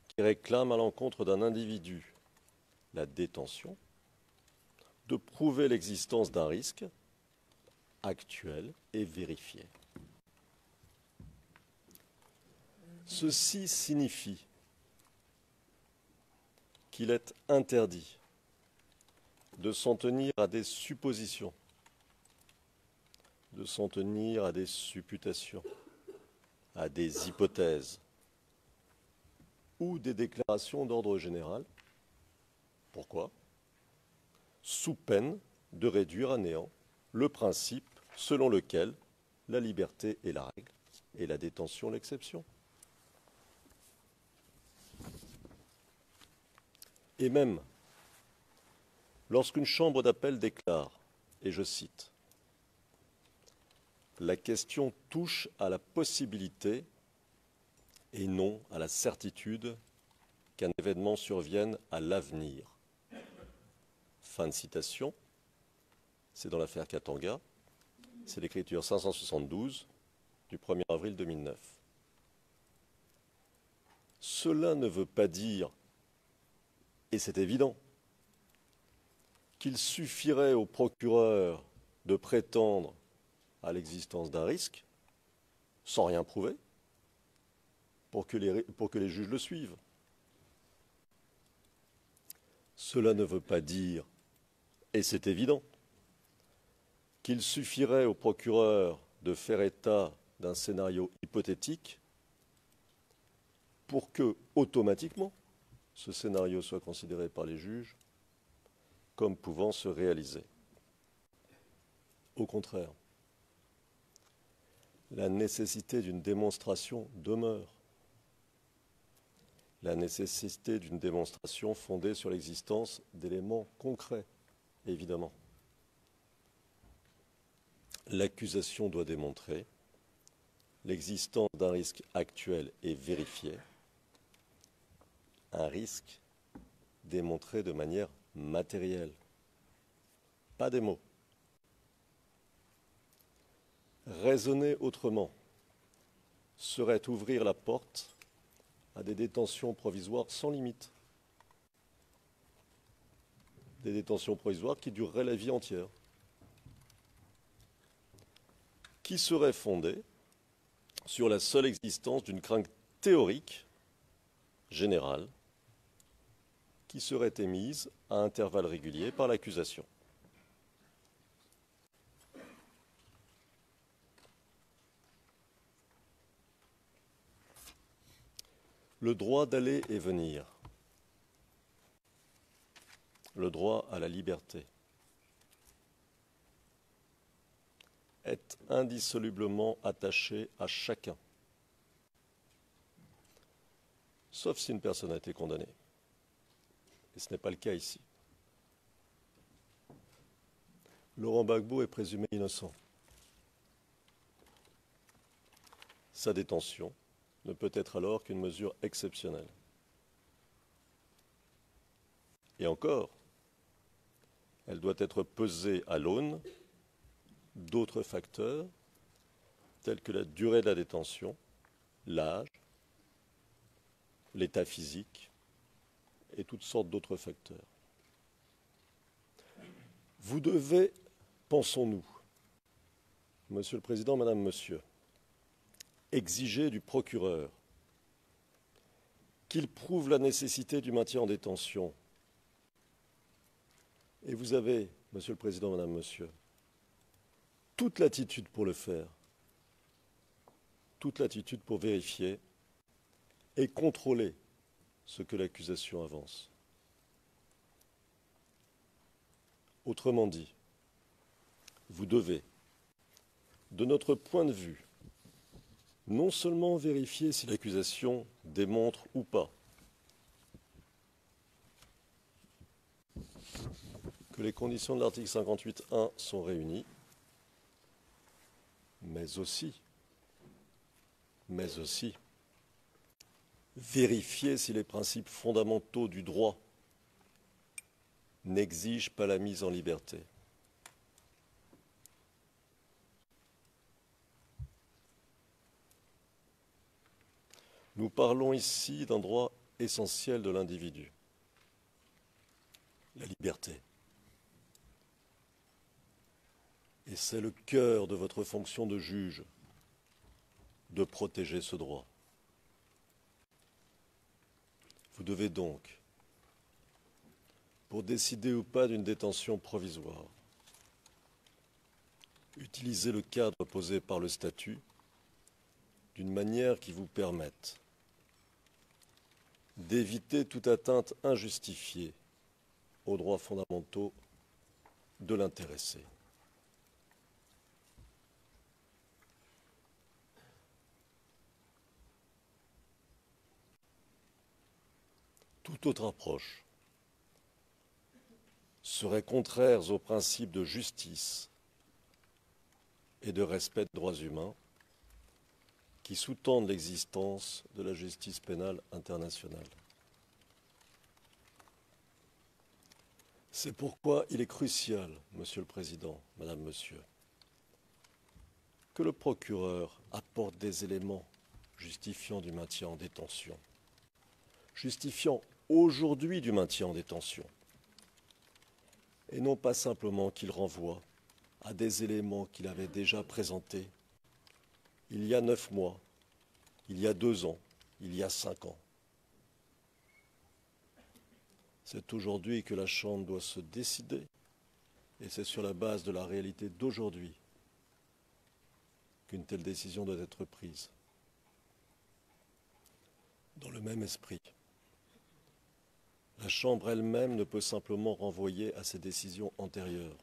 qui réclame à l'encontre d'un individu la détention de prouver l'existence d'un risque actuel et vérifié. Ceci signifie qu'il est interdit de s'en tenir à des suppositions, de s'en tenir à des supputations, à des hypothèses ou des déclarations d'ordre général. Pourquoi? Sous peine de réduire à néant le principe selon lequel la liberté est la règle et la détention l'exception. Et même lorsqu'une chambre d'appel déclare, et je cite, « La question touche à la possibilité et non à la certitude qu'un événement survienne à l'avenir. » Fin de citation. C'est dans l'affaire Katanga. C'est l'écriture 572 du 1er avril 2009. Cela ne veut pas dire, et c'est évident, qu'il suffirait au procureur de prétendre à l'existence d'un risque, sans rien prouver, pour que les juges le suivent. Cela ne veut pas dire, et c'est évident, qu'il suffirait au procureur de faire état d'un scénario hypothétique pour que, automatiquement, ce scénario soit considéré par les juges comme pouvant se réaliser. Au contraire, la nécessité d'une démonstration demeure. La nécessité d'une démonstration fondée sur l'existence d'éléments concrets, évidemment. L'accusation doit démontrer l'existence d'un risque actuel et vérifié, un risque démontré de manière matérielle, pas des mots. Raisonner autrement serait ouvrir la porte à des détentions provisoires sans limite. Des détentions provisoires qui dureraient la vie entière. Qui seraient fondées sur la seule existence d'une crainte théorique, générale, qui serait émise à intervalles réguliers par l'accusation. Le droit d'aller et venir, le droit à la liberté, est indissolublement attaché à chacun, sauf si une personne a été condamnée. Et ce n'est pas le cas ici. Laurent Gbagbo est présumé innocent. Sa détention ne peut être alors qu'une mesure exceptionnelle. Et encore, elle doit être pesée à l'aune d'autres facteurs tels que la durée de la détention, l'âge, l'état physique et toutes sortes d'autres facteurs. Vous devez, pensons-nous, Monsieur le Président, Madame, Monsieur, exiger du procureur qu'il prouve la nécessité du maintien en détention. Et vous avez, Monsieur le Président, Madame, Monsieur, toute latitude pour le faire, toute latitude pour vérifier et contrôler ce que l'accusation avance. Autrement dit, vous devez, de notre point de vue, non seulement vérifier si l'accusation démontre ou pas que les conditions de l'article 58.1 sont réunies, mais aussi vérifier si les principes fondamentaux du droit n'exigent pas la mise en liberté. Nous parlons ici d'un droit essentiel de l'individu, la liberté. Et c'est le cœur de votre fonction de juge, de protéger ce droit. devez donc, pour décider ou pas d'une détention provisoire, utiliser le cadre posé par le statut d'une manière qui vous permette d'éviter toute atteinte injustifiée aux droits fondamentaux de l'intéressé. Toute autre approche serait contraire aux principes de justice et de respect des droits humains qui sous-tendent l'existence de la justice pénale internationale. C'est pourquoi il est crucial, Monsieur le Président, Madame, Monsieur, que le procureur apporte des éléments justifiant du maintien en détention, justifiant aujourd'hui du maintien en détention, et non pas simplement qu'il renvoie à des éléments qu'il avait déjà présentés il y a 9 mois, il y a 2 ans, il y a 5 ans. C'est aujourd'hui que la Chambre doit se décider, et c'est sur la base de la réalité d'aujourd'hui qu'une telle décision doit être prise. Dans le même esprit, la Chambre elle-même ne peut simplement renvoyer à ses décisions antérieures.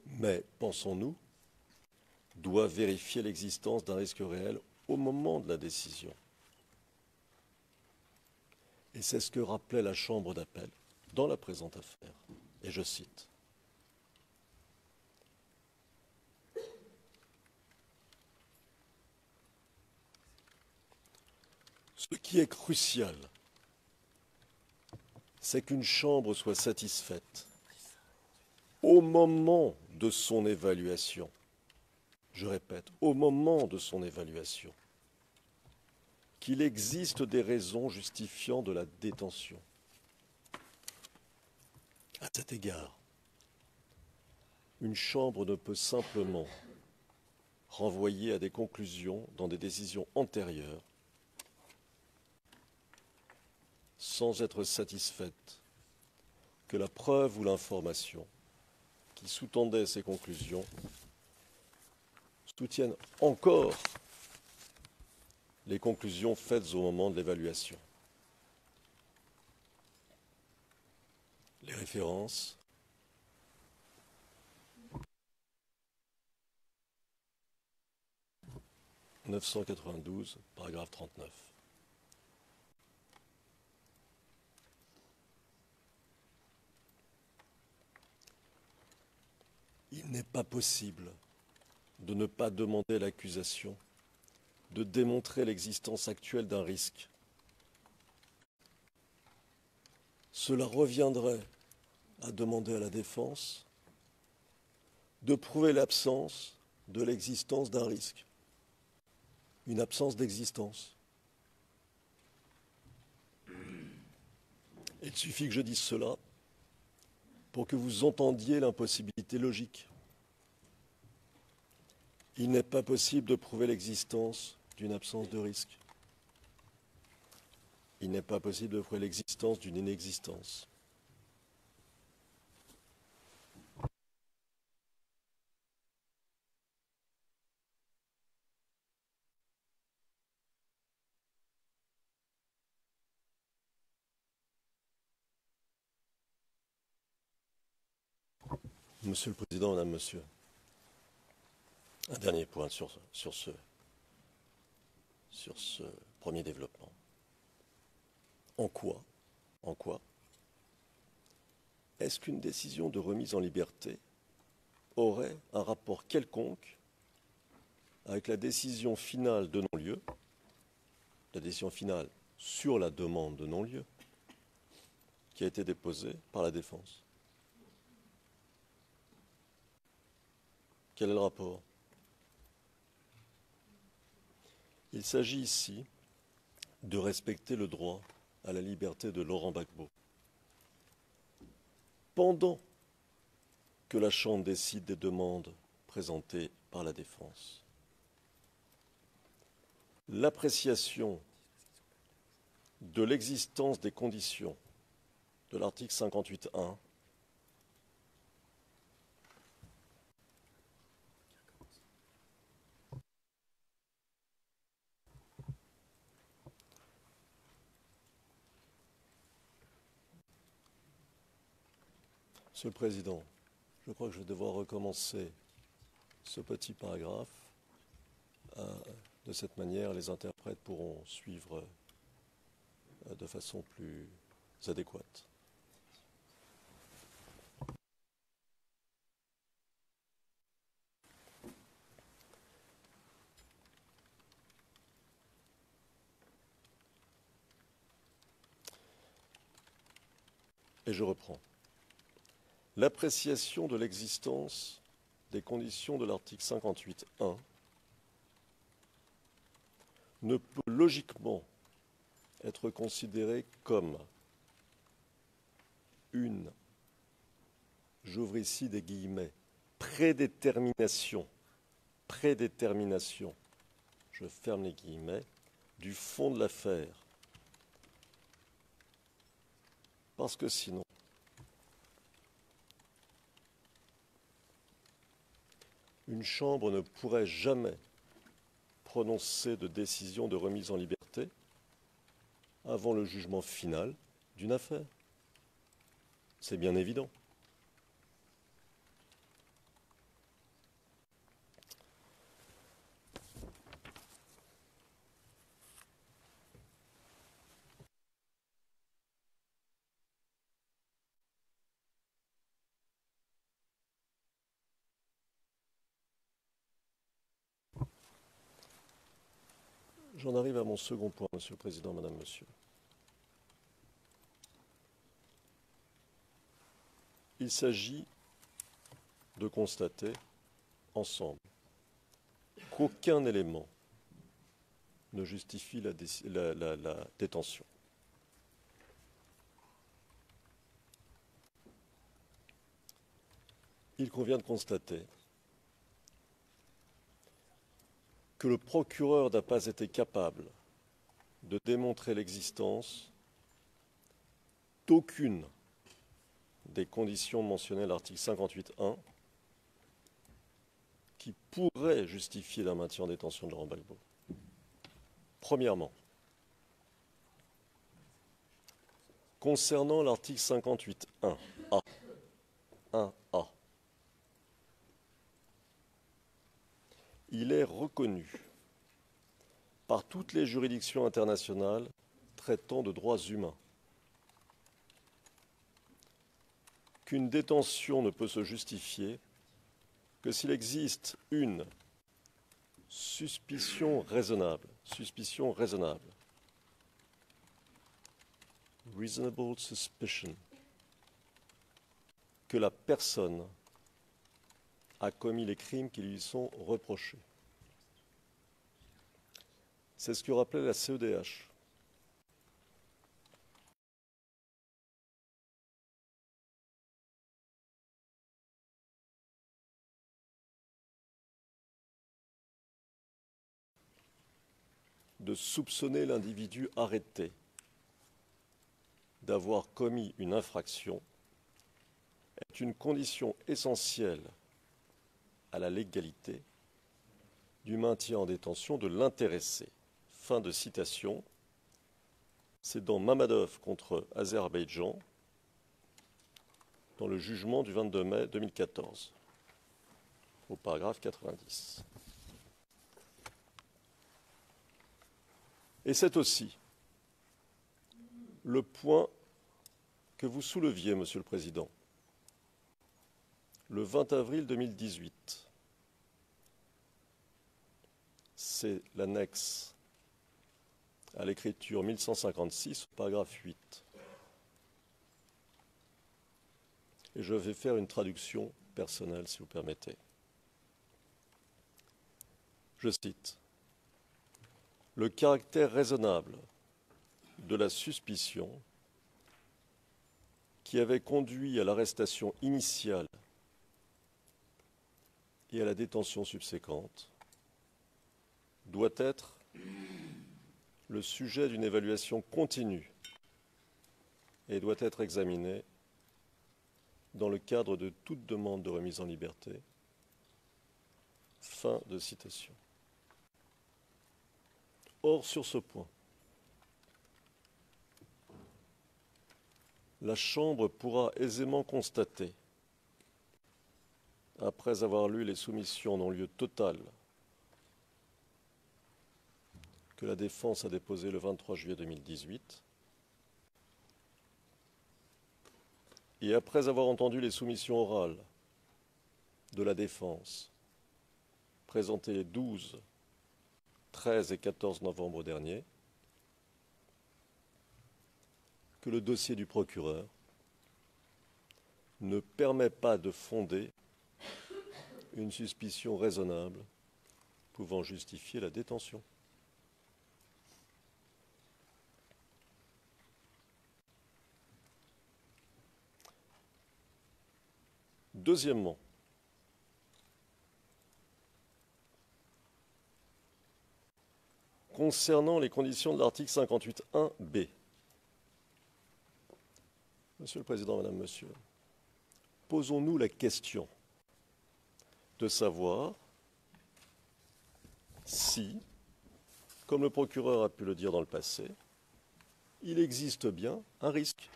Mais, pensons-nous, doit vérifier l'existence d'un risque réel au moment de la décision. Et c'est ce que rappelait la Chambre d'appel dans la présente affaire. Et je cite. Ce qui est crucial, c'est qu'une chambre soit satisfaite au moment de son évaluation. Je répète, au moment de son évaluation, qu'il existe des raisons justifiant de la détention. À cet égard, une chambre ne peut simplement renvoyer à des conclusions dans des décisions antérieures sans être satisfaite que la preuve ou l'information qui sous-tendait ces conclusions soutiennent encore les conclusions faites au moment de l'évaluation. Les références « 992, paragraphe 39. Il n'est pas possible de ne pas demander à l'accusation de démontrer l'existence actuelle d'un risque. Cela reviendrait à demander à la défense de prouver l'absence de l'existence d'un risque, une absence d'existence. Il suffit que je dise cela pour que vous entendiez l'impossibilité logique. Il n'est pas possible de prouver l'existence d'une absence de risque. Il n'est pas possible de prouver l'existence d'une inexistence. Monsieur le Président, Madame, Monsieur, un dernier point sur ce premier développement. En quoi est-ce qu'une décision de remise en liberté aurait un rapport quelconque avec la décision finale de non-lieu, la décision finale sur la demande de non-lieu qui a été déposée par la défense? Quel est le rapport? Il s'agit ici de respecter le droit à la liberté de Laurent Gbagbo. Pendant que la Chambre décide des demandes présentées par la défense, l'appréciation de l'existence des conditions de l'article 58.1 Monsieur le Président, je crois que je vais devoir recommencer ce petit paragraphe. De cette manière, les interprètes pourront suivre de façon plus adéquate. Et je reprends. L'appréciation de l'existence des conditions de l'article 58.1 ne peut logiquement être considérée comme une, j'ouvre ici des guillemets, prédétermination, je ferme les guillemets, du fond de l'affaire. Parce que sinon, une chambre ne pourrait jamais prononcer de décision de remise en liberté avant le jugement final d'une affaire. C'est bien évident. J'en arrive à mon second point, Monsieur le Président, Madame, Monsieur. Il s'agit de constater ensemble qu'aucun élément ne justifie la détention. Il convient de constater que le procureur n'a pas été capable de démontrer l'existence d'aucune des conditions mentionnées à l'article 58.1 qui pourrait justifier la maintien en détention de Laurent Gbagbo. Premièrement, concernant l'article 58.1a, 1a, il est reconnu par toutes les juridictions internationales traitant de droits humains qu'une détention ne peut se justifier que s'il existe une suspicion raisonnable, reasonable suspicion, que la personne a commis les crimes qui lui sont reprochés. C'est ce que rappelait la CEDH. De soupçonner l'individu arrêté d'avoir commis une infraction est une condition essentielle à la légalité du maintien en détention de l'intéressé. Fin de citation. C'est dans Mamadov contre Azerbaïdjan, dans le jugement du 22 mai 2014, au paragraphe 90. Et c'est aussi le point que vous souleviez, Monsieur le Président, le 20 avril 2018. C'est l'annexe à l'écriture 1156, paragraphe 8. Et je vais faire une traduction personnelle, si vous permettez. Je cite. Le caractère raisonnable de la suspicion qui avait conduit à l'arrestation initiale et à la détention subséquente doit être le sujet d'une évaluation continue et doit être examiné dans le cadre de toute demande de remise en liberté. Fin de citation. Or, sur ce point, la Chambre pourra aisément constater, après avoir lu les soumissions non-lieu total que la défense a déposées le 23 juillet 2018, et après avoir entendu les soumissions orales de la défense présentées les 12, 13 et 14 novembre dernier, que le dossier du procureur ne permet pas de fonder une suspicion raisonnable pouvant justifier la détention. Deuxièmement, concernant les conditions de l'article 58.1b, Monsieur le Président, Madame, Monsieur, posons-nous la question de savoir si, comme le procureur a pu le dire dans le passé, il existe bien un risque.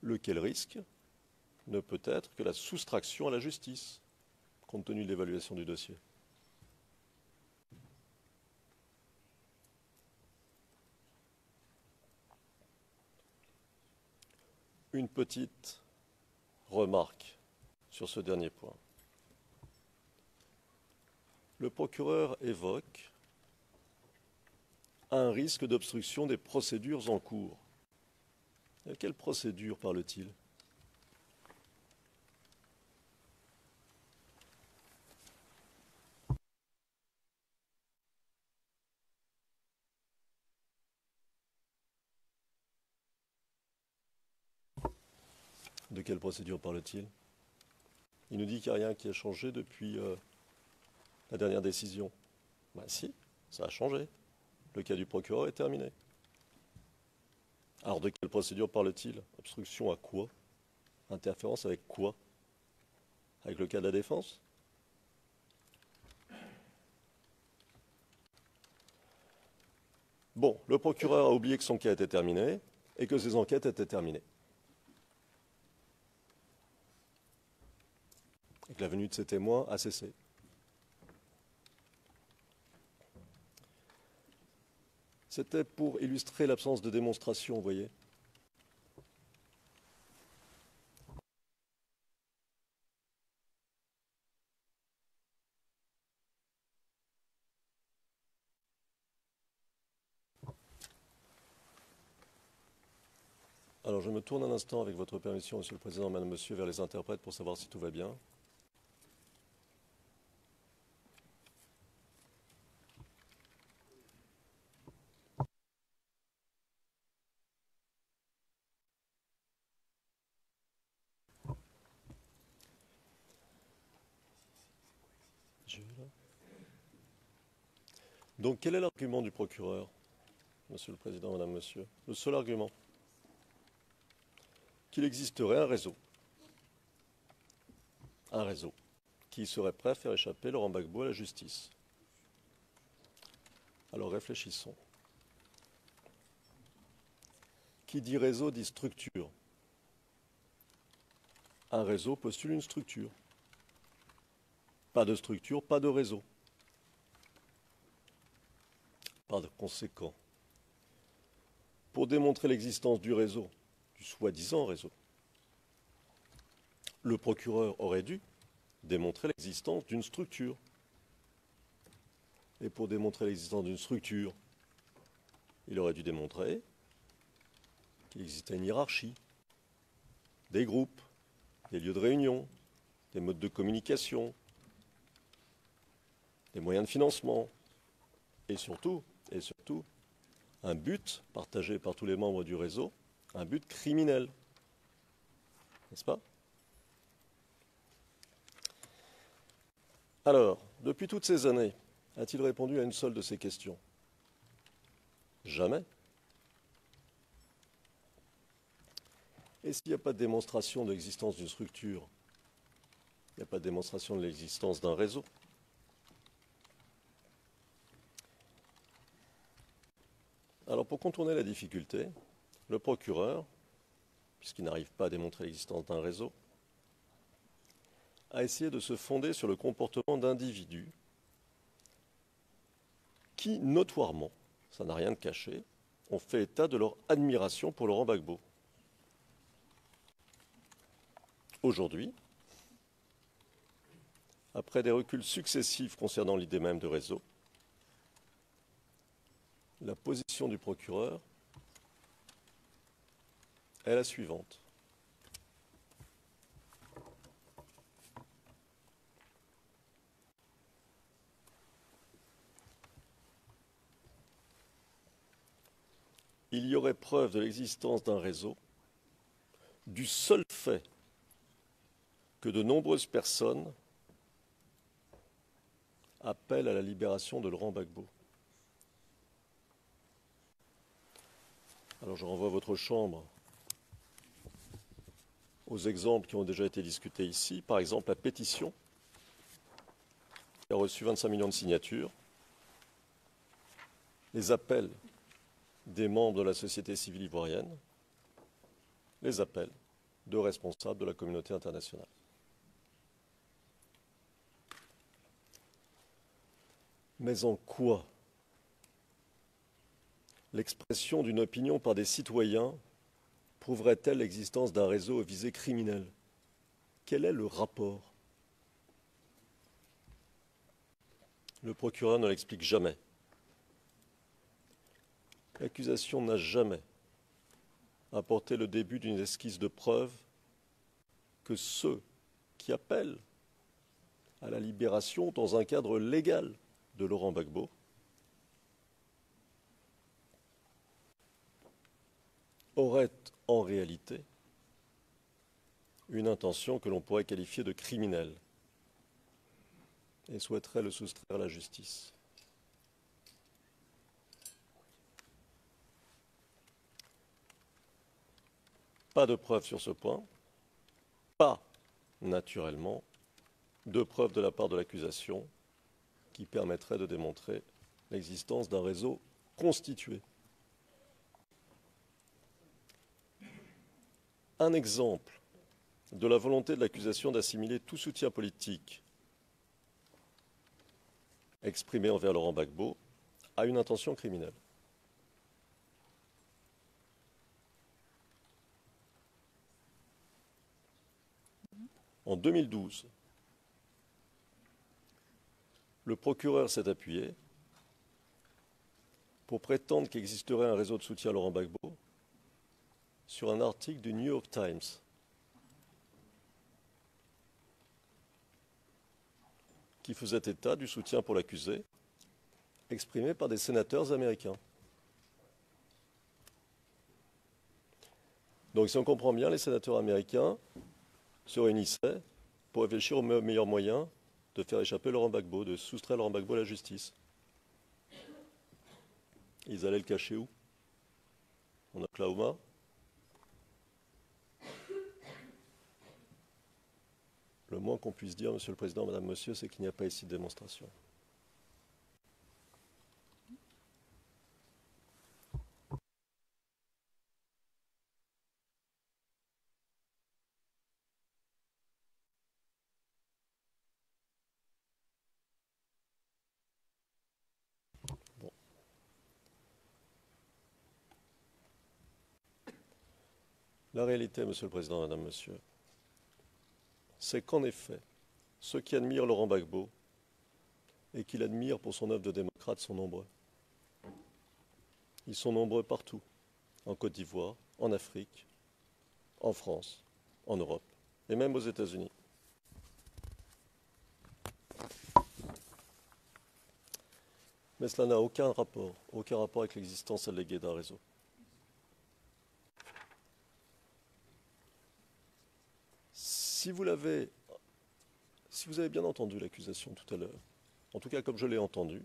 Lequel risque ne peut être que la soustraction à la justice, compte tenu de l'évaluation du dossier. Une petite remarque sur ce dernier point. Le procureur évoque un risque d'obstruction des procédures en cours. De quelle procédure parle-t-il ? De quelle procédure parle-t-il ? Il nous dit qu'il n'y a rien qui a changé depuis la dernière décision. Ben si, ça a changé. Le cas du procureur est terminé. Alors de quelle procédure parle-t-il ? Obstruction à quoi ? Interférence avec quoi ? Avec le cas de la défense ? Bon, le procureur a oublié que son cas était terminé et que ses enquêtes étaient terminées. Et que la venue de ces témoins a cessé. C'était pour illustrer l'absence de démonstration, vous voyez. Alors je me tourne un instant avec votre permission, Monsieur le Président, Madame, Monsieur, vers les interprètes pour savoir si tout va bien. Donc quel est l'argument du procureur, Monsieur le Président, Madame, Monsieur ? Le seul argument, qu'il existerait un réseau qui serait prêt à faire échapper Laurent Gbagbo à la justice. Alors réfléchissons. Qui dit réseau dit structure. Un réseau postule une structure. Pas de structure, pas de réseau. Par conséquent, pour démontrer l'existence du réseau, du soi-disant réseau, le procureur aurait dû démontrer l'existence d'une structure. Et pour démontrer l'existence d'une structure, il aurait dû démontrer qu'il existait une hiérarchie, des groupes, des lieux de réunion, des modes de communication, des moyens de financement, et surtout, un but partagé par tous les membres du réseau, un but criminel. N'est-ce pas ? Alors, depuis toutes ces années, a-t-il répondu à une seule de ces questions ? Jamais. Et s'il n'y a pas de démonstration de l'existence d'une structure, il n'y a pas de démonstration de l'existence d'un réseau. Alors pour contourner la difficulté, le procureur, puisqu'il n'arrive pas à démontrer l'existence d'un réseau, a essayé de se fonder sur le comportement d'individus qui, notoirement, ça n'a rien de caché, ont fait état de leur admiration pour Laurent Gbagbo. Aujourd'hui, après des reculs successifs concernant l'idée même de réseau, la position du procureur est la suivante. Il y aurait preuve de l'existence d'un réseau du seul fait que de nombreuses personnes appellent à la libération de Laurent Gbagbo. Alors je renvoie votre chambre aux exemples qui ont déjà été discutés ici. Par exemple, la pétition qui a reçu 25 millions de signatures, les appels des membres de la société civile ivoirienne, les appels de responsables de la communauté internationale. Mais en quoi l'expression d'une opinion par des citoyens prouverait-elle l'existence d'un réseau à visée criminelle? Quel est le rapport? Le procureur ne l'explique jamais. L'accusation n'a jamais apporté le début d'une esquisse de preuve que ceux qui appellent à la libération dans un cadre légal de Laurent Gbagbo auraient en réalité une intention que l'on pourrait qualifier de criminelle et souhaiteraient le soustraire à la justice. Pas de preuves sur ce point, pas, naturellement, de preuves de la part de l'accusation qui permettraient de démontrer l'existence d'un réseau constitué. Un exemple de la volonté de l'accusation d'assimiler tout soutien politique exprimé envers Laurent Gbagbo à une intention criminelle. En 2012, le procureur s'est appuyé pour prétendre qu'il existerait un réseau de soutien à Laurent Gbagbo sur un article du New York Times qui faisait état du soutien pour l'accusé exprimé par des sénateurs américains. Donc si on comprend bien, les sénateurs américains se réunissaient pour réfléchir au meilleur moyen de faire échapper Laurent Gbagbo, de soustraire Laurent Gbagbo à la justice. Ils allaient le cacher où? En Oklahoma? Le moins qu'on puisse dire, Monsieur le Président, Madame, Monsieur, c'est qu'il n'y a pas ici de démonstration. Bon. La réalité, Monsieur le Président, Madame, Monsieur, c'est qu'en effet, ceux qui admirent Laurent Gbagbo et qui l'admirent pour son œuvre de démocrate sont nombreux. Ils sont nombreux partout, en Côte d'Ivoire, en Afrique, en France, en Europe et même aux États-Unis. Mais cela n'a aucun rapport avec l'existence alléguée d'un réseau. Si vous avez bien entendu l'accusation tout à l'heure, en tout cas comme je l'ai entendu,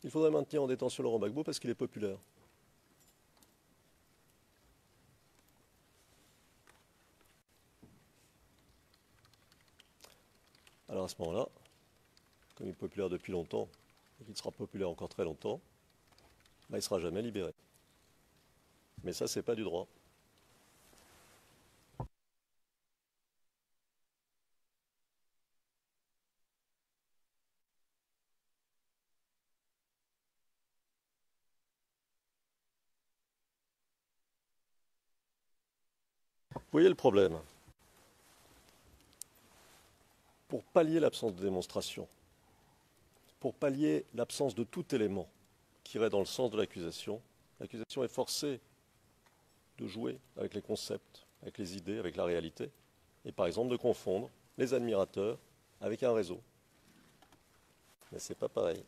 Il faudrait maintenir en détention Laurent Gbagbo parce qu'il est populaire. Alors à ce moment-là, comme il est populaire depuis longtemps, et qu'il sera populaire encore très longtemps, il ne sera jamais libéré. Mais ça, ce n'est pas du droit. Vous voyez le problème. Pour pallier l'absence de démonstration, pour pallier l'absence de tout élément qui irait dans le sens de l'accusation est forcée de jouer avec les concepts, avec les idées, avec la réalité, et par exemple de confondre les admirateurs avec un réseau. Mais ce n'est pas pareil.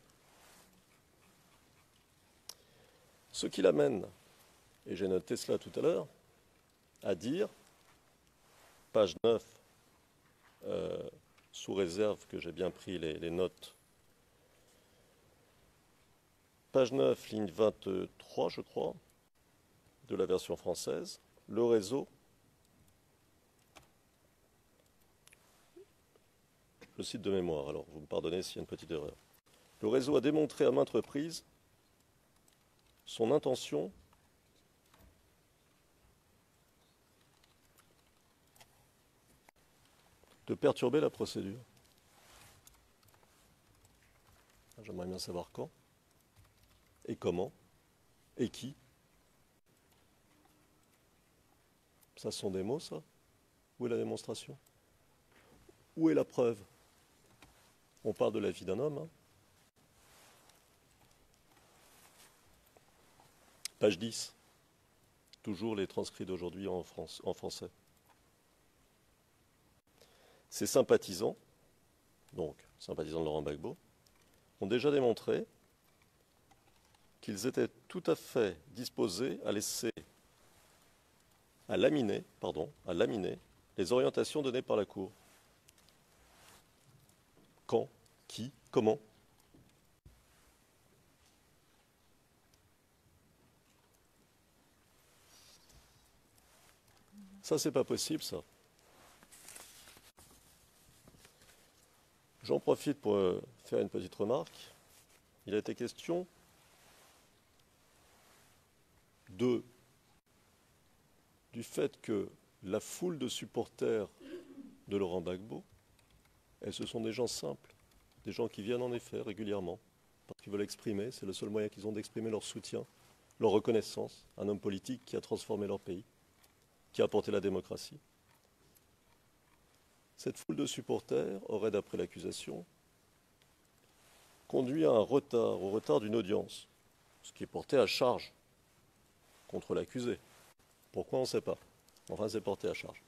Ce qui l'amène, et j'ai noté cela tout à l'heure, à dire, page 9, sous réserve que j'ai bien pris les notes, page 9, ligne 23, je crois, de la version française, le réseau, je cite de mémoire, alors vous me pardonnez s'il y a une petite erreur. Le réseau a démontré à maintes reprises son intention de perturber la procédure. J'aimerais bien savoir quand, et comment, et qui. Ça, ce sont des mots, ça? Où est la démonstration? Où est la preuve? On parle de la vie d'un homme. Hein. Page 10. Toujours les transcrits d'aujourd'hui en français. Ces sympathisants, donc sympathisants de Laurent Gbagbo, ont déjà démontré qu'ils étaient tout à fait disposés à laminer les orientations données par la Cour. Quand, qui, comment? Ça, c'est pas possible, ça. J'en profite pour faire une petite remarque. Il a été question du fait que la foule de supporters de Laurent Gbagbo, ce sont des gens simples, des gens qui viennent en effet régulièrement, parce qu'ils veulent exprimer, c'est le seul moyen qu'ils ont d'exprimer leur soutien, leur reconnaissance, un homme politique qui a transformé leur pays, qui a apporté la démocratie. Cette foule de supporters aurait, d'après l'accusation, conduit à au retard d'une audience, ce qui est porté à charge contre l'accusé. Pourquoi, on ne sait pas. Enfin, c'est porté à charge.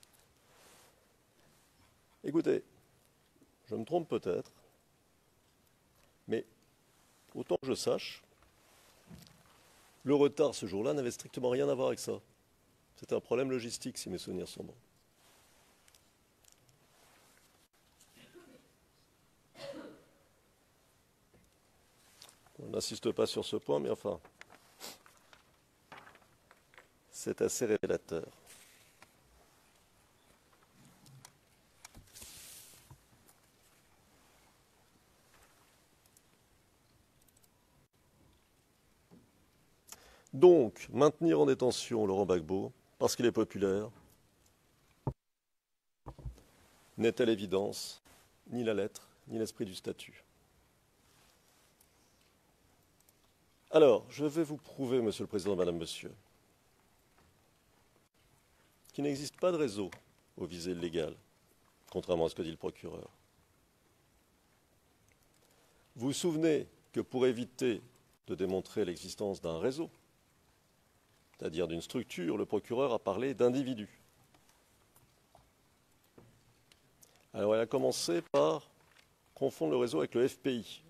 Écoutez, je me trompe peut-être, mais autant que je sache, le retard ce jour-là n'avait strictement rien à voir avec ça. C'était un problème logistique, si mes souvenirs sont bons. On n'insiste pas sur ce point, mais enfin, c'est assez révélateur. Donc, maintenir en détention Laurent Gbagbo, parce qu'il est populaire, n'est à l'évidence ni la lettre, ni l'esprit du statut. Alors, je vais vous prouver, Monsieur le Président, Madame, Monsieur, qu'il n'existe pas de réseau aux visées illégales, contrairement à ce que dit le procureur. Vous vous souvenez que pour éviter de démontrer l'existence d'un réseau, c'est-à-dire d'une structure, le procureur a parlé d'individus. Alors, il a commencé par confondre le réseau avec le FPI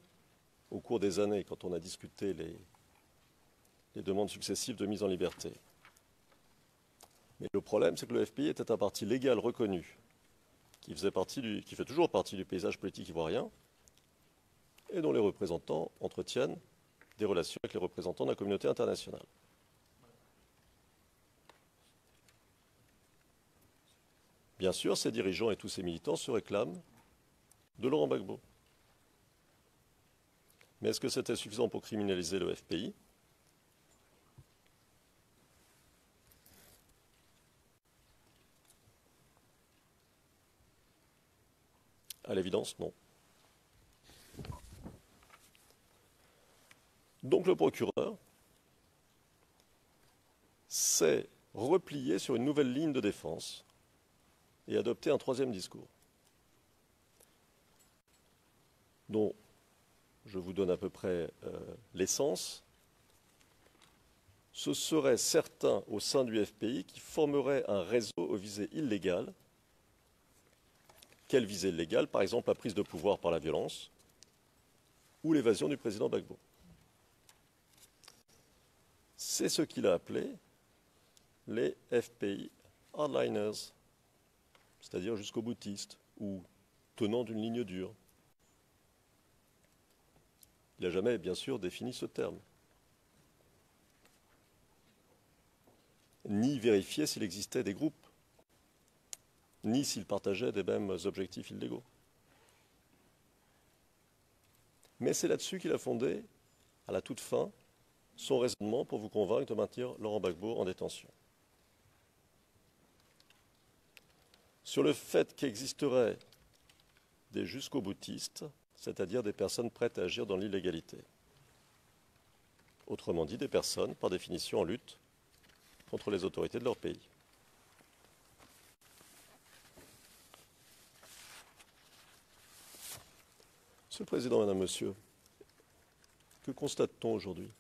au cours des années, quand on a discuté les demandes successives de mise en liberté. Mais le problème, c'est que le FPI était un parti légal reconnu, qui fait toujours partie du paysage politique ivoirien, et dont les représentants entretiennent des relations avec les représentants de la communauté internationale. Bien sûr, ces dirigeants et tous ces militants se réclament de Laurent Gbagbo. Mais est-ce que c'était suffisant pour criminaliser le FPI? À l'évidence, non. Donc le procureur s'est replié sur une nouvelle ligne de défense et adopté un troisième discours, dont je vous donne à peu près l'essence. Ce seraient certains au sein du FPI qui formeraient un réseau aux visées illégales. Quelle visée illégale? Par exemple, la prise de pouvoir par la violence ou l'évasion du président Gbagbo. C'est ce qu'il a appelé les FPI hardliners, c'est-à-dire jusqu'au boutiste ou tenant d'une ligne dure. Il n'a jamais, bien sûr, défini ce terme, ni vérifié s'il existait des groupes, ni s'ils partageaient des mêmes objectifs illégaux. Mais c'est là-dessus qu'il a fondé, à la toute fin, son raisonnement pour vous convaincre de maintenir Laurent Gbagbo en détention. Sur le fait qu'existeraient des jusqu'au-boutistes, c'est-à-dire des personnes prêtes à agir dans l'illégalité. Autrement dit, des personnes, par définition, en lutte contre les autorités de leur pays. Monsieur le Président, Madame, Monsieur, que constate-t-on aujourd'hui?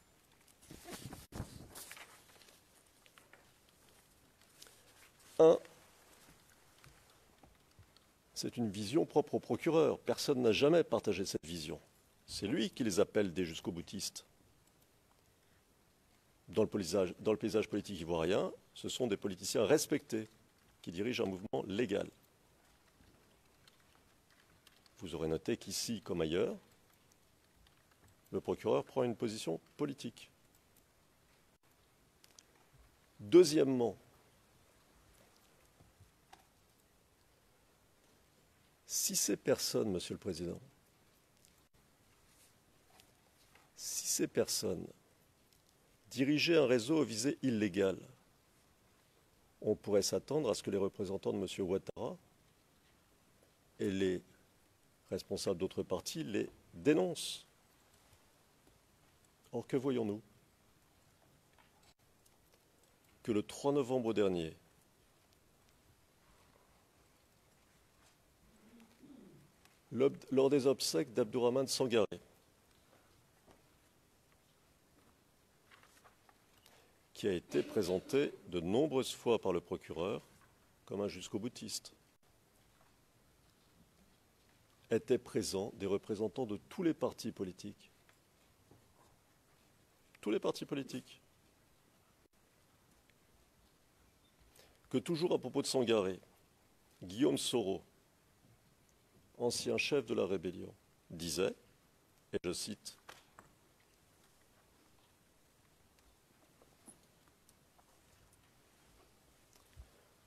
Un, c'est une vision propre au procureur. Personne n'a jamais partagé cette vision. C'est lui qui les appelle des jusqu'au-boutistes. Dans le paysage politique ivoirien, ce sont des politiciens respectés qui dirigent un mouvement légal. Vous aurez noté qu'ici, comme ailleurs, le procureur prend une position politique. Deuxièmement, si ces personnes, Monsieur le Président, si ces personnes dirigeaient un réseau aux visées illégales, on pourrait s'attendre à ce que les représentants de M. Ouattara et les responsables d'autres partis les dénoncent. Or, que voyons-nous? Que le 3 novembre dernier, lors des obsèques d'Abdourahmane Sangaré, qui a été présenté de nombreuses fois par le procureur comme un jusqu'au-boutiste, étaient présents des représentants de tous les partis politiques. Tous les partis politiques. Que toujours à propos de Sangaré, Guillaume Soro, ancien chef de la rébellion, disait, et je cite, «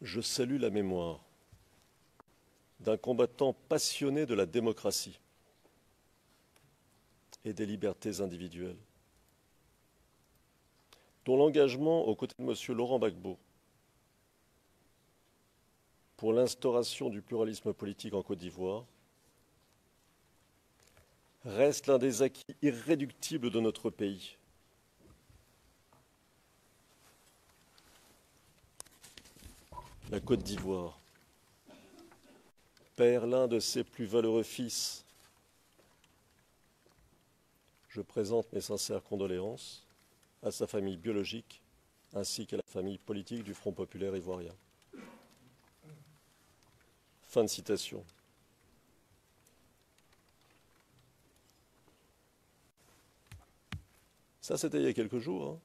Je salue la mémoire d'un combattant passionné de la démocratie et des libertés individuelles, dont l'engagement aux côtés de M. Laurent Gbagbo pour l'instauration du pluralisme politique en Côte d'Ivoire reste l'un des acquis irréductibles de notre pays. La Côte d'Ivoire perd l'un de ses plus valeureux fils. Je présente mes sincères condoléances à sa famille biologique ainsi qu'à la famille politique du Front populaire ivoirien. Fin de citation. Ça, c'était il y a quelques jours, hein,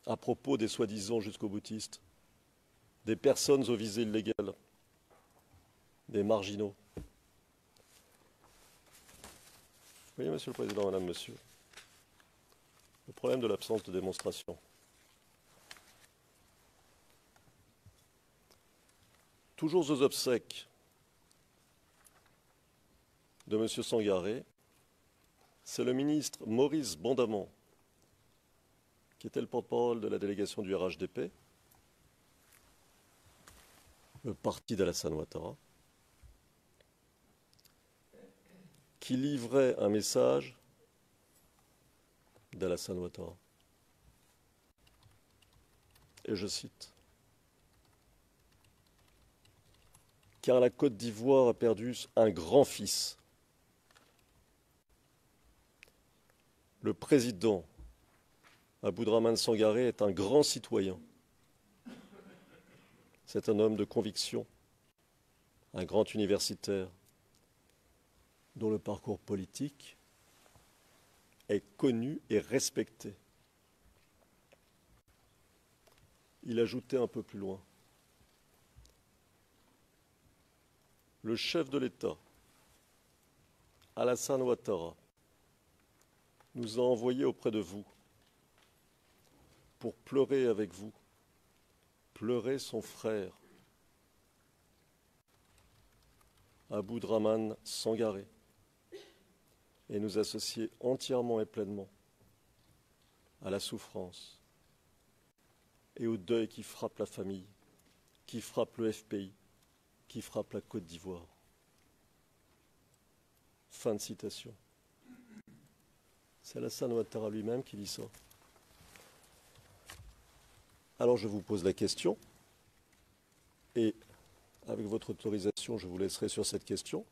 à propos des soi-disant jusqu'au-boutistes, des personnes aux visées illégales, des marginaux. voyez, Monsieur le Président, Madame, Monsieur, le problème de l'absence de démonstration. Toujours aux obsèques de M. Sangaré, c'est le ministre Maurice Bandamant, qui était le porte-parole de la délégation du RHDP, le parti d'Alassane Ouattara, qui livrait un message d'Alassane Ouattara. Et je cite: « Car la Côte d'Ivoire a perdu un grand-fils. Le président Aboudrahmane Sangaré est un grand citoyen. C'est un homme de conviction, un grand universitaire, dont le parcours politique est connu et respecté. » Il ajoutait un peu plus loin: « Le chef de l'État, Alassane Ouattara, nous a envoyés auprès de vous pour pleurer avec vous, pleurer son frère, Aboudrahmane Sangaré, et nous associer entièrement et pleinement à la souffrance et au deuil qui frappe la famille, qui frappe le FPI, qui frappe la Côte d'Ivoire. » Fin de citation. C'est Alassane Ouattara lui-même qui dit ça. Alors je vous pose la question, et avec votre autorisation, je vous laisserai sur cette question.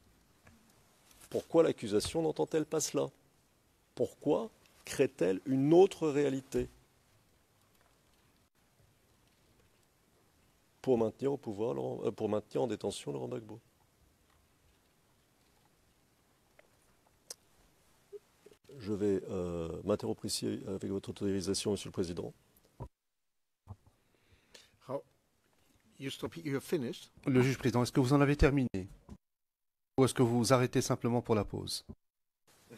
Pourquoi l'accusation n'entend-elle pas cela? Pourquoi crée-t-elle une autre réalité pour maintenir au pouvoir, pour maintenir en détention Laurent Gbagbo? Je vais m'interrompre ici avec votre autorisation, Monsieur le Président. You're finished? Le juge président, est-ce que vous en avez terminé? Ou est-ce que vous arrêtez simplement pour la pause?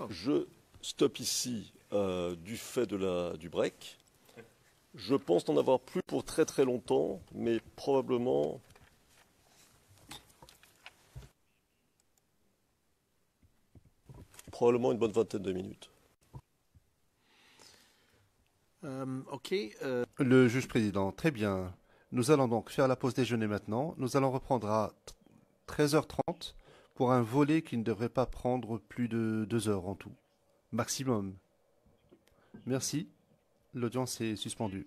Je stoppe ici du fait du break. Je pense n'en avoir plus pour très très longtemps, mais probablement une bonne vingtaine de minutes. Le juge président, très bien. Nous allons donc faire la pause déjeuner maintenant. Nous allons reprendre à 13h30 pour un volet qui ne devrait pas prendre plus de 2 heures en tout. Maximum. Merci. L'audience est suspendue.